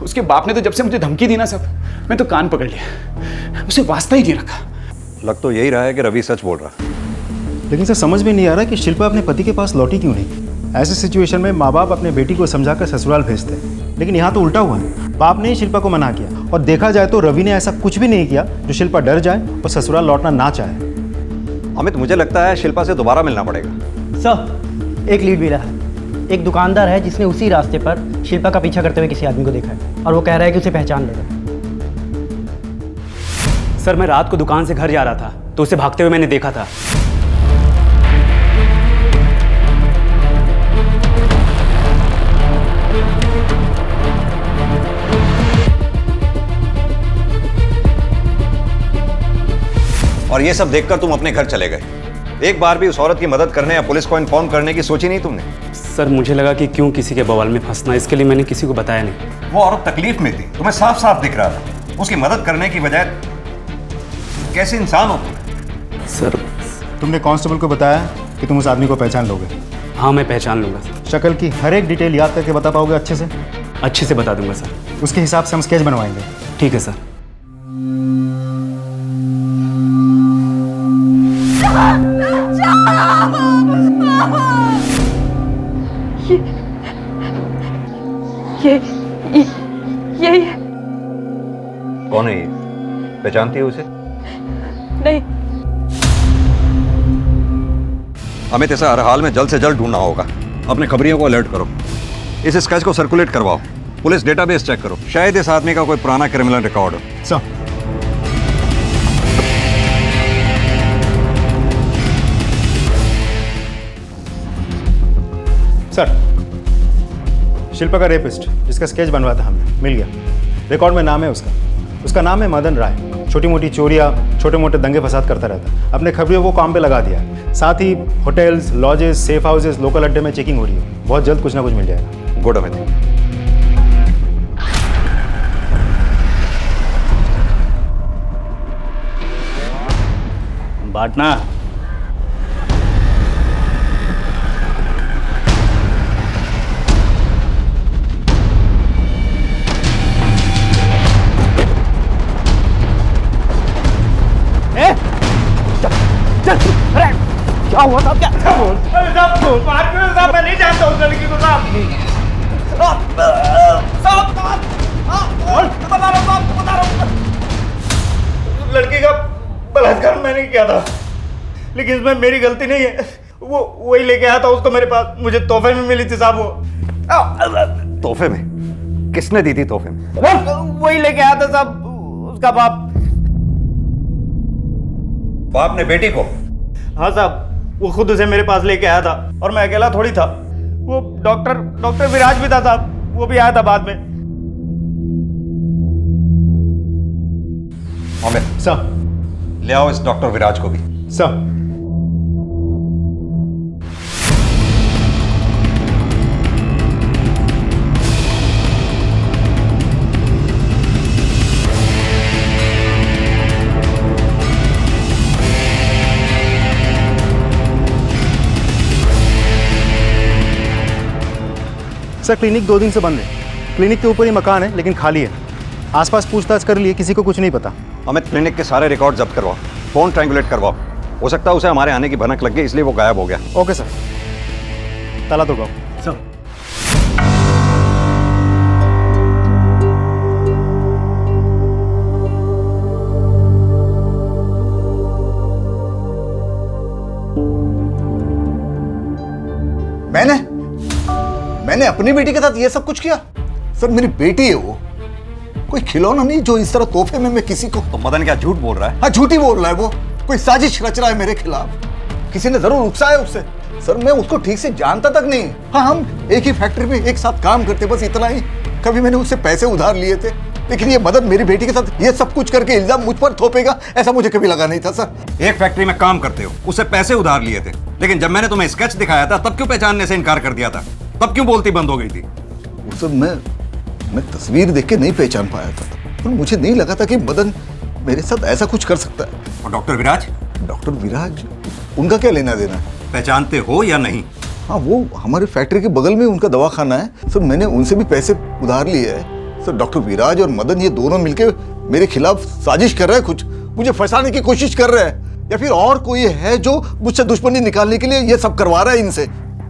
उसके बाप ने तो जब से मुझे धमकी दी ना सब, मैं तो कान पकड़ लिया, उसे वास्ता ही नहीं रखा। लग तो यही रहा है कि रवि सच बोल रहा। लेकिन सर समझ में नहीं आ रहा कि शिल्पा अपने पति के पास लौटी क्यों नहीं। ऐसे सिचुएशन में माँ बाप अपने बेटी को समझाकर ससुराल भेजते हैं, लेकिन यहाँ तो उल्टा हुआ है। बाप ने ही शिल्पा को मना किया और देखा जाए तो रवि ने ऐसा कुछ भी नहीं किया जो शिल्पा डर जाए और ससुराल लौटना ना चाहे। अमित, मुझे लगता है शिल्पा से दोबारा मिलना पड़ेगा। सर एक लीड मिला है। एक दुकानदार है जिसने उसी रास्ते पर शिल्पा का पीछा करते हुए किसी आदमी को देखा है और वो कह रहा है कि उसे पहचान लेगा। सर मैं रात को दुकान से घर जा रहा था तो उसे भागते हुए मैंने देखा था। और ये सब देखकर तुम अपने घर चले गए। एक बार भी उस औरत की मदद करने या पुलिस को इन्फॉर्म करने की सोची नहीं तुमने? सर मुझे लगा कि क्यों किसी के बवाल में फंसना, इसके लिए मैंने किसी को बताया नहीं। वो औरत तकलीफ में थी, तुम्हें साफ साफ दिख रहा था। उसकी मदद करने की बजाय कैसे इंसान हो तुम? सर तुमने कांस्टेबल को बताया कि तुम उस आदमी को पहचान लोगे? हाँ मैं पहचान लूंगा सर। शक्ल की हर एक डिटेल याद करके बता पाओगे अच्छे से? अच्छे से बता दूंगा सर। उसके हिसाब से हम स्केच बनवाएंगे। ठीक है सर। यही है। कौन है ये? पहचानती है उसे? नहीं। अमित, इसे हर हाल में जल्द से जल्द ढूंढना होगा। अपने खबरियों को अलर्ट करो, इस स्केच को सर्कुलेट करवाओ, पुलिस डेटाबेस चेक करो, शायद इस आदमी का कोई पुराना क्रिमिनल रिकॉर्ड हो। सर शिल्पा का रेपिस्ट जिसका स्केच बनवाया था हमने मिल गया। रिकॉर्ड में नाम है उसका नाम है मदन राय। छोटी मोटी चोरियाँ, छोटे मोटे दंगे फसाद करता रहता। अपने खबरियों को काम पे लगा दिया है। साथ ही hotels, lodges, safe houses, local अड्डे में चेकिंग हो रही है। बहुत जल्द कुछ ना कुछ मिल जाएगा। गुड अमित। बांटना। क्या हुआ साहब? क्या साहब मैं नहीं जानता उस लड़की को साहब। लड़की का बलात्कार मैंने किया था, लेकिन इसमें मेरी गलती नहीं है। वो वही लेके आया था उसको मेरे पास, मुझे तोहफे में मिली थी साहब। वो तोहफे में? किसने दी थी तोहफे में? वही लेके आया था साहब, उसका बाप ने बेटी को? हाँ साहब, वो खुद उसे मेरे पास लेके आया था और मैं अकेला थोड़ी था। वो डॉक्टर विराज भी था साहब, वो भी आया था बाद में। अमित सर ले आओ इस डॉक्टर विराज को भी। सर सर क्लिनिक 2 दिन से बंद है। क्लिनिक के ऊपर ही मकान है लेकिन खाली है। आसपास पूछताछ कर लिए, किसी को कुछ नहीं पता। अमित क्लिनिक के सारे रिकॉर्ड जब्त करवाओ, फोन ट्रायंगुलेट करवाओ, हो सकता है उसे हमारे आने की भनक लग गई, इसलिए वो गायब हो गया। ओके सर, ताला तो सर। मैंने अपनी बेटी के साथ ये सब कुछ किया? सर मेरी बेटी है वो, कोई खिलौना नहीं जो इस तरह तोहफे में मैं किसी को। तो मदन क्या झूठ बोल रहा है? हाँ झूठी बोल रहा है वो, कोई साजिश रच रहा है मेरे खिलाफ, किसी ने जरूर उकसाया उससे। सर मैं उसको ठीक से जानता तक नहीं। हाँ हम एक ही फैक्ट्री में एक साथ काम करते, बस इतना ही। कभी मैंने उससे पैसे उधार लिए थे, लेकिन ये मदन मेरी बेटी के साथ ये सब कुछ करके इल्जाम मुझ पर थोपेगा ऐसा मुझे कभी लगा नहीं था सर। एक फैक्ट्री में काम करते हो, उससे पैसे उधार लिए थे, लेकिन जब मैंने तुम्हें स्केच दिखाया था तब क्यों पहचानने से इनकार कर दिया था? तब क्यों बोलती बंद हो गई थी? उस मैं तस्वीर देख के नहीं पहचान पाया था, पर मुझे नहीं लगा था कि मदन मेरे साथ ऐसा कुछ कर सकता है। और डॉक्टर विराज? डॉक्टर विराज, उनका क्या लेना देना है? पहचानते हो या नहीं? हाँ वो हमारे फैक्ट्री के बगल में उनका दवाखाना है सर, मैंने उनसे भी पैसे उधार लिए है सर। डॉक्टर विराज और मदन ये दोनों मिलके मेरे खिलाफ साजिश कर रहे हैं, कुछ मुझे फंसाने की कोशिश कर रहे हैं, या फिर और कोई है जो मुझसे दुश्मनी निकालने के लिए ये सब करवा रहा है इनसे।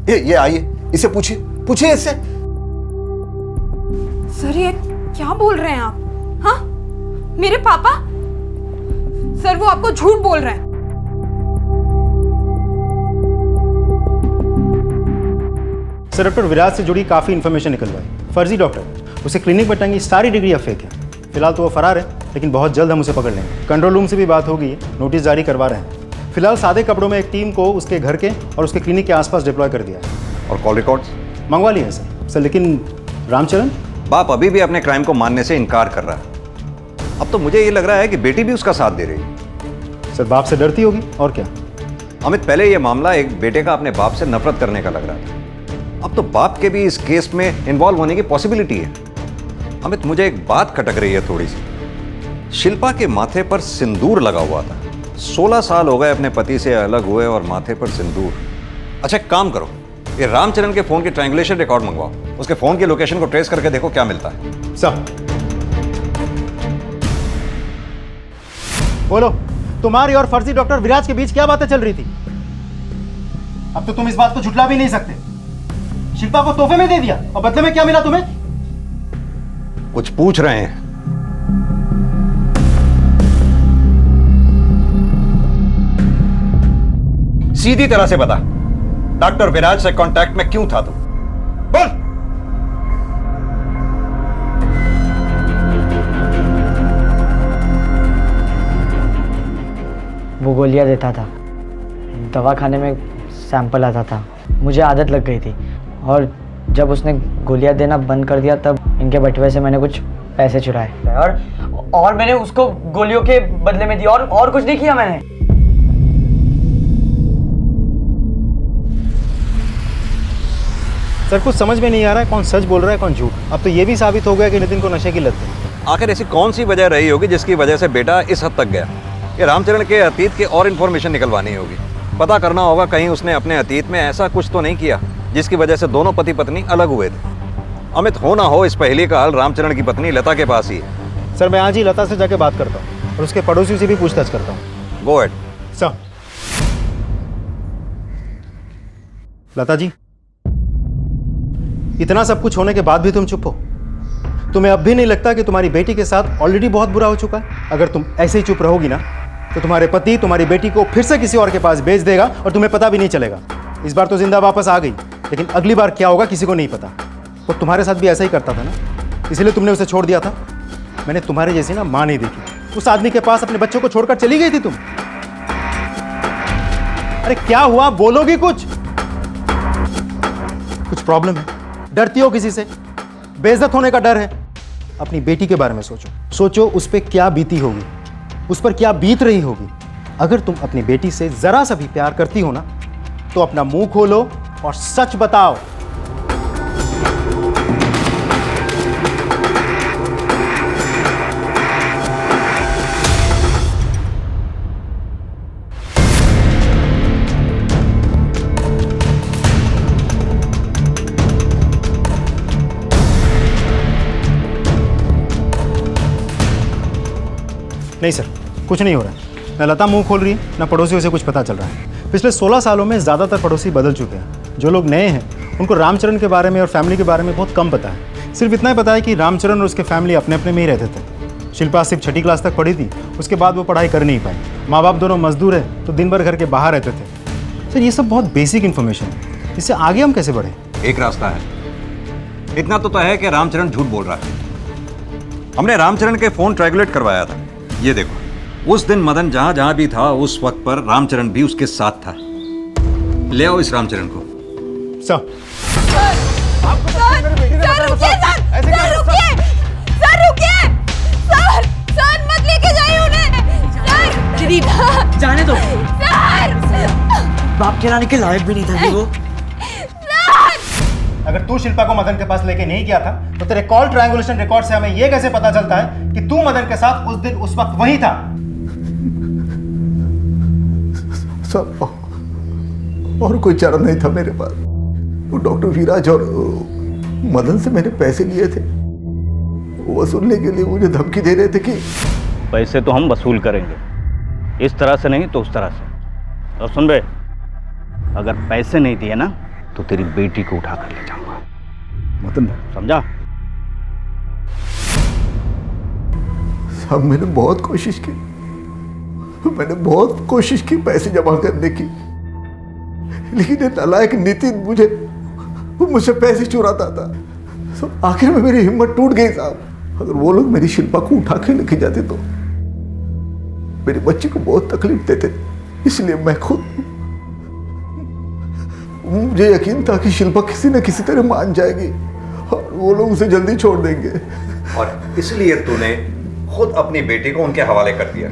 ये आइए, इसे पूछिए इससे। सर ये क्या बोल रहे हैं आप? हाँ मेरे पापा? सर वो आपको झूठ बोल रहे हैं। सर डॉक्टर विराज से जुड़ी काफ़ी इन्फॉर्मेशन निकलवाई, फर्जी डॉक्टर, उसे क्लिनिक में टंगी सारी डिग्री अब फेक है। फिलहाल तो वो फरार है, लेकिन बहुत जल्द हम उसे पकड़ लेंगे। कंट्रोल रूम से भी बात हो गई है, नोटिस जारी करवा रहे हैं। फिलहाल सादे कपड़ों में एक टीम को उसके घर के और उसके क्लिनिक के आसपास डिप्लॉय कर दिया है। और कॉल रिकॉर्ड्स मंगवा लिए हैं सर। लेकिन रामचरण? बाप अभी भी अपने क्राइम को मानने से इनकार कर रहा है। अब तो मुझे ये लग रहा है कि बेटी भी उसका साथ दे रही है। सर बाप से डरती होगी और क्या। अमित पहले ये मामला एक बेटे का अपने बाप से नफरत करने का लग रहा था, अब तो बाप के भी इस केस में इन्वॉल्व होने की पॉसिबिलिटी है। अमित मुझे एक बात खटक रही है थोड़ी सी। शिल्पा के माथे पर सिंदूर लगा हुआ था, 16 साल हो गए अपने पति से अलग हुए और माथे पर सिंदूर। अच्छा एक काम करो, ये रामचरण के फोन की ट्रायंगुलेशन रिकॉर्ड मंगवाओ, उसके फोन की लोकेशन को ट्रेस करके देखो क्या मिलता है। सब बोलो, तुम्हारी और फर्जी डॉक्टर विराज के बीच क्या बातें चल रही थी? अब तो तुम इस बात को झुठला भी नहीं सकते। शिल्पा को तोहफे में दे दिया और बदले में क्या मिला तुम्हें? कुछ पूछ रहे हैं? सीधी तरह से बता, डॉक्टर विराज से कांटेक्ट में क्यों था तू? बोल। वो गोलियां देता था, दवाखाने में सैंपल आता था, मुझे आदत लग गई थी और जब उसने गोलियां देना बंद कर दिया तब इनके बटुए से मैंने कुछ पैसे चुराए और मैंने उसको गोलियों के बदले में दिया और कुछ नहीं किया मैंने। सर कुछ समझ में नहीं आ रहा है कौन सच बोल रहा है कौन झूठ। अब तो ये भी साबित हो गया कि नितिन को नशे की लत है। आखिर ऐसी कौन सी वजह रही होगी जिसकी वजह से बेटा इस हद तक गया? ये रामचरण के अतीत के और इन्फॉर्मेशन निकलवानी होगी, पता करना होगा कहीं उसने अपने अतीत में ऐसा कुछ तो नहीं किया जिसकी वजह से दोनों पति पत्नी अलग हुए थे। अमित हो ना हो इस पहेली का हल रामचरण की पत्नी लता के पास ही है। सर मैं आज ही लता से जाके बात करता हूँ और उसके पड़ोसियों से भी पूछताछ करता हूँ। Go at sir. Lata ji, इतना सब कुछ होने के बाद भी तुम चुप हो? तुम्हें अब भी नहीं लगता कि तुम्हारी बेटी के साथ ऑलरेडी बहुत बुरा हो चुका है? अगर तुम ऐसे ही चुप रहोगी ना तो तुम्हारे पति तुम्हारी बेटी को फिर से किसी और के पास भेज देगा और तुम्हें पता भी नहीं चलेगा। इस बार तो जिंदा वापस आ गई, लेकिन अगली बार क्या होगा किसी को नहीं पता। वो तुम्हारे साथ भी ऐसा ही करता था ना, इसलिए तुमने उसे छोड़ दिया था। मैंने तुम्हारे जैसी ना माँ नहीं देखी। उस आदमी के पास अपने बच्चों को छोड़कर चली गई थी तुम। अरे क्या हुआ, बोलोगी कुछ प्रॉब्लम है? डरती हो किसी से? बेइज्जत होने का डर है? अपनी बेटी के बारे में सोचो उस पर क्या बीती होगी, उस पर क्या बीत रही होगी। अगर तुम अपनी बेटी से जरा सा भी प्यार करती हो ना तो अपना मुंह खोलो और सच बताओ। नहीं सर, कुछ नहीं हो रहा है। न लता मुंह खोल रही है, न पड़ोसियों से कुछ पता चल रहा है। पिछले 16 सालों में ज़्यादातर पड़ोसी बदल चुके हैं। जो लोग नए हैं उनको रामचरण के बारे में और फैमिली के बारे में बहुत कम पता है। सिर्फ इतना ही पता है कि रामचरण और उसके फैमिली अपने अपने में ही रहते थे। शिल्पा सिर्फ 6ठी क्लास तक पढ़ी थी, उसके बाद वो पढ़ाई कर नहीं पाई। माँ बाप दोनों मजदूर हैं तो दिन भर घर के बाहर रहते थे। सर ये सब बहुत बेसिक इन्फॉर्मेशन है, इससे आगे हम कैसे बढ़े? एक रास्ता है, इतना तो तय है कि रामचरण झूठ बोल रहा है। हमने रामचरण के फोन ट्रैगुलेट करवाया था। ये देखो, उस दिन मदन जहां जहां भी था उस वक्त पर रामचरण भी उसके साथ था। ले आओ इस रामचरण को। सर मत लेके जाइए उन्हें। जाने दो। बाप के लाने के लायक भी नहीं था वो। अगर तू शिल्पा को मदन के पास लेके नहीं गया था तो तेरे कॉल ट्रायंगुलेशन रिकॉर्ड से हमें यह कैसे पता चलता है कि तू मदन के साथ उस दिन उस वक्त वहीं था? सर और कोई चारा नहीं था मेरे पास। वो डॉक्टर विराज और मदन से मैंने पैसे लिए थे, वो वसूलने के लिए मुझे धमकी दे रहे थे कि पैसे तो हम वसूल करेंगे, इस तरह से नहीं तो उस तरह से। और सुन बे, अगर पैसे नहीं दिए ना तो तेरी बेटी को उठा कर ले जाऊंगा। मदन समझा? साहब मैंने बहुत कोशिश की, मैंने बहुत कोशिश की पैसे जमा करने की, लेकिन ये नालायक नितिन मुझसे पैसे चुराता था। तो आखिर में मेरी हिम्मत टूट गई साहब। अगर वो लोग मेरी शिल्पा को उठा के लेके जाते तो मेरी बच्ची को बहुत तकलीफ देते, इसलिए मैं खुद, मुझे यकीन था कि शिल्पा किसी न किसी तरह मान जाएगी और वो लोग उसे जल्दी छोड़ देंगे। और इसलिए तूने खुद अपनी बेटी को उनके हवाले कर दिया।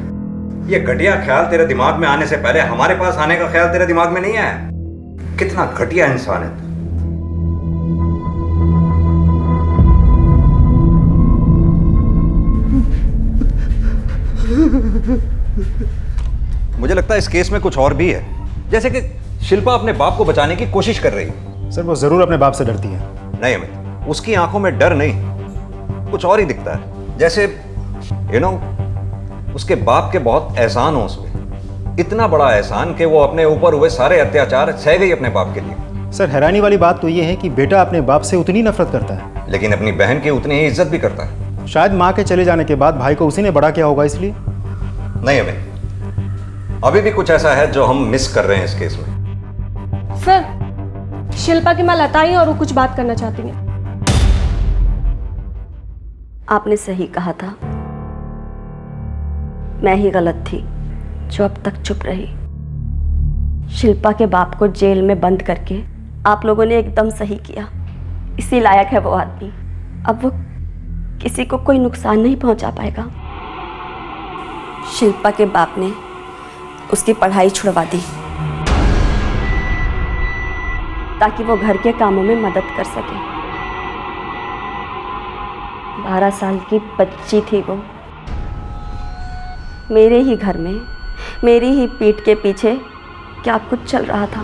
ये घटिया ख्याल तेरे दिमाग में आने से पहले हमारे पास आने का ख्याल तेरे दिमाग में नहीं आया? कितना घटिया इंसान है। मुझे लगता है इस केस में कुछ और भी है, जैसे कि शिल्पा अपने बाप को बचाने की कोशिश कर रही है। सर वो जरूर अपने बाप से डरती है। नहीं अमित, उसकी आंखों में डर नहीं, कुछ और ही दिखता है। जैसे उसके बाप के बहुत एहसान हो उसमें, इतना बड़ा एहसान कि वो अपने ऊपर हुए सारे अत्याचार सह गई अपने बाप के लिए। सर हैरानी वाली बात तो ये है कि बेटा अपने बाप से उतनी नफरत करता है, लेकिन अपनी बहन की उतनी ही इज्जत भी करता है। शायद माँ के चले जाने के बाद भाई को उसी ने बड़ा किया होगा इसलिए। नहीं अमित, अभी भी कुछ ऐसा है जो हम मिस कर रहे हैं इस केस में। सर शिल्पा की माँ लता आई और वो कुछ बात करना चाहती है। आपने सही कहा था, मैं ही गलत थी जो अब तक चुप रही। शिल्पा के बाप को जेल में बंद करके आप लोगों ने एकदम सही किया। इसी लायक है वो आदमी। अब वो किसी को कोई नुकसान नहीं पहुंचा पाएगा। शिल्पा के बाप ने उसकी पढ़ाई छुड़वा दी ताकि वो घर के कामों में मदद कर सके। 12 साल की बच्ची थी वो। मेरे ही घर में मेरी ही पीठ के पीछे क्या कुछ चल रहा था।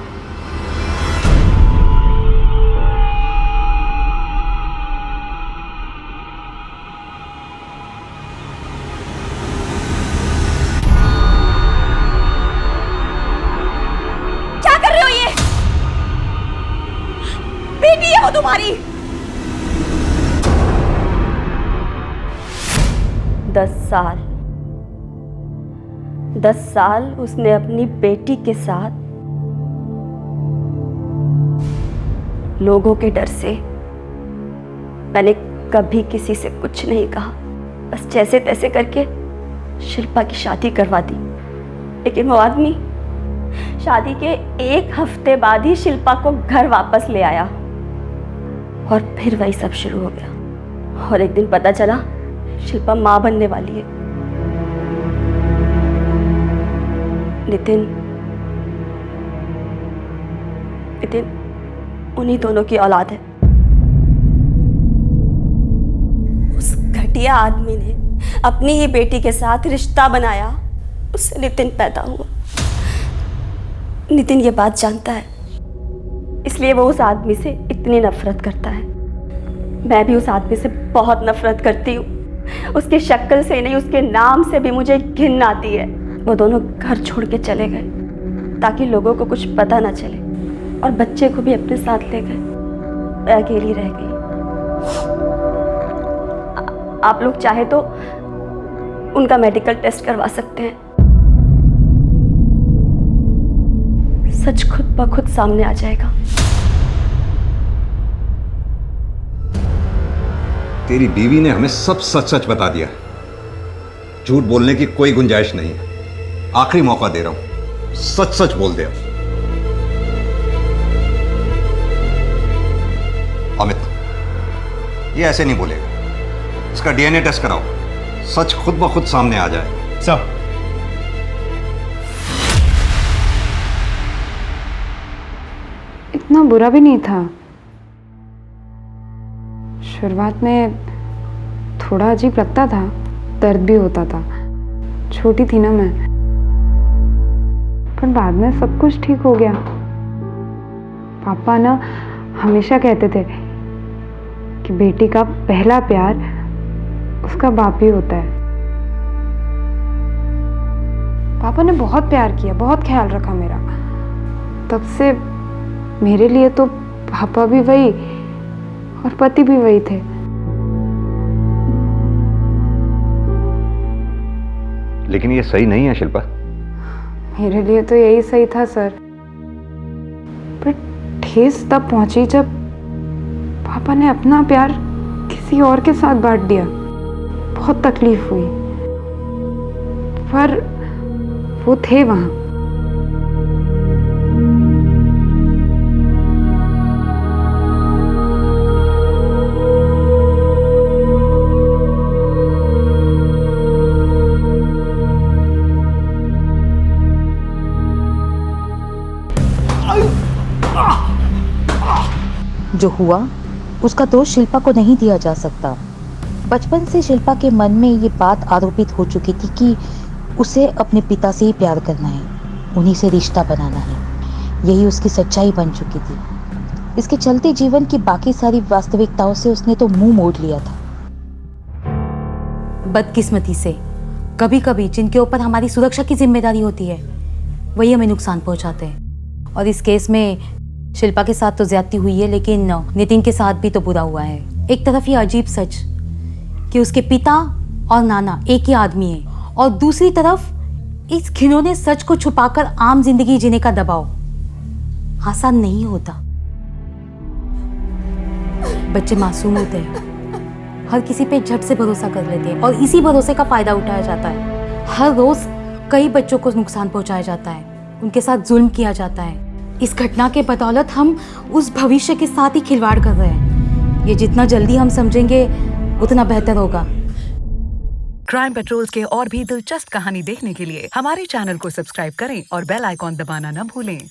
क्या कर रहे हो ये? बेटी है वो तुम्हारी। 10 साल उसने अपनी बेटी के साथ लोगों के डर से, मैंने कभी किसी से कुछ नहीं कहा, बस जैसे तैसे करके शिल्पा की शादी करवा दी। लेकिन वो आदमी शादी के 1 हफ्ते बाद ही शिल्पा को घर वापस ले आया और फिर वही सब शुरू हो गया। और एक दिन पता चला शिल्पा मां बनने वाली है। नितिन उन्हीं दोनों की औलाद है। उस घटिया आदमी ने अपनी ही बेटी के साथ रिश्ता बनाया, उससे नितिन पैदा हुआ। नितिन ये बात जानता है, इसलिए वो उस आदमी से इतनी नफरत करता है। मैं भी उस आदमी से बहुत नफरत करती हूँ। उसकी शक्ल से नहीं, उसके नाम से भी मुझे घिन आती है। वो दोनों घर छोड़ के चले गए ताकि लोगों को कुछ पता ना चले, और बच्चे को भी अपने साथ ले गए। मैं अकेली रह गई। आप लोग चाहे तो उनका मेडिकल टेस्ट करवा सकते हैं। सच खुद ब खुद सामने आ जाएगा। तेरी बीवी ने हमें सब सच सच बता दिया। झूठ बोलने की कोई गुंजाइश नहीं है। आखिरी मौका दे रहा हूं, सच सच बोल दे। अमित, ये ऐसे नहीं बोलेगा। इसका डीएनए टेस्ट कराओ, सच खुद ब खुद सामने आ जाए। सर, इतना बुरा भी नहीं था। शुरुआत में थोड़ा अजीब लगता था, दर्द भी होता था। छोटी थी ना मैं, पर बाद में सब कुछ ठीक हो गया। पापा ना हमेशा कहते थे कि बेटी का पहला प्यार उसका बाप ही होता है। पापा ने बहुत प्यार किया, बहुत ख्याल रखा मेरा। तब से मेरे लिए तो पापा भी वही और पति भी वही थे। लेकिन ये सही नहीं है शिल्पा। मेरे लिए तो यही सही था सर, पर ठेस तब पहुंची जब पापा ने अपना प्यार किसी और के साथ बांट दिया। बहुत तकलीफ हुई, पर वो थे वहां। जो हुआ उसका दोष शिल्पा को नहीं दिया जा सकता। बचपन से शिल्पा के मन में ये बात आरोपित हो चुकी थी कि उसे अपने पिता से ही प्यार करना है, उन्हीं से रिश्ता बनाना है। यही उसकी सच्चाई बन चुकी थी। इसके चलते जीवन की बाकी सारी वास्तविकताओं से उसने तो मुंह मोड़ लिया था। बदकिस्मती से कभी कभी जिनके ऊपर हमारी सुरक्षा की जिम्मेदारी होती है वही हमें नुकसान पहुंचाते हैं। और इस केस में शिल्पा के साथ तो ज्यादती हुई है, लेकिन नितिन के साथ भी तो बुरा हुआ है। एक तरफ ये अजीब सच कि उसके पिता और नाना एक ही आदमी है, और दूसरी तरफ इस घिनौने सच को छुपाकर आम जिंदगी जीने का दबाव आसान नहीं होता। बच्चे मासूम होते हैं, हर किसी पे झट से भरोसा कर लेते हैं, और इसी भरोसे का फायदा उठाया जाता है। हर रोज कई बच्चों को नुकसान पहुंचाया जाता है, उनके साथ जुल्म किया जाता है। इस घटना के बदौलत हम उस भविष्य के साथ ही खिलवाड़ कर रहे हैं। ये जितना जल्दी हम समझेंगे उतना बेहतर होगा। क्राइम पेट्रोल्स के और भी दिलचस्प कहानी देखने के लिए हमारे चैनल को सब्सक्राइब करें और बेल आइकॉन दबाना न भूलें।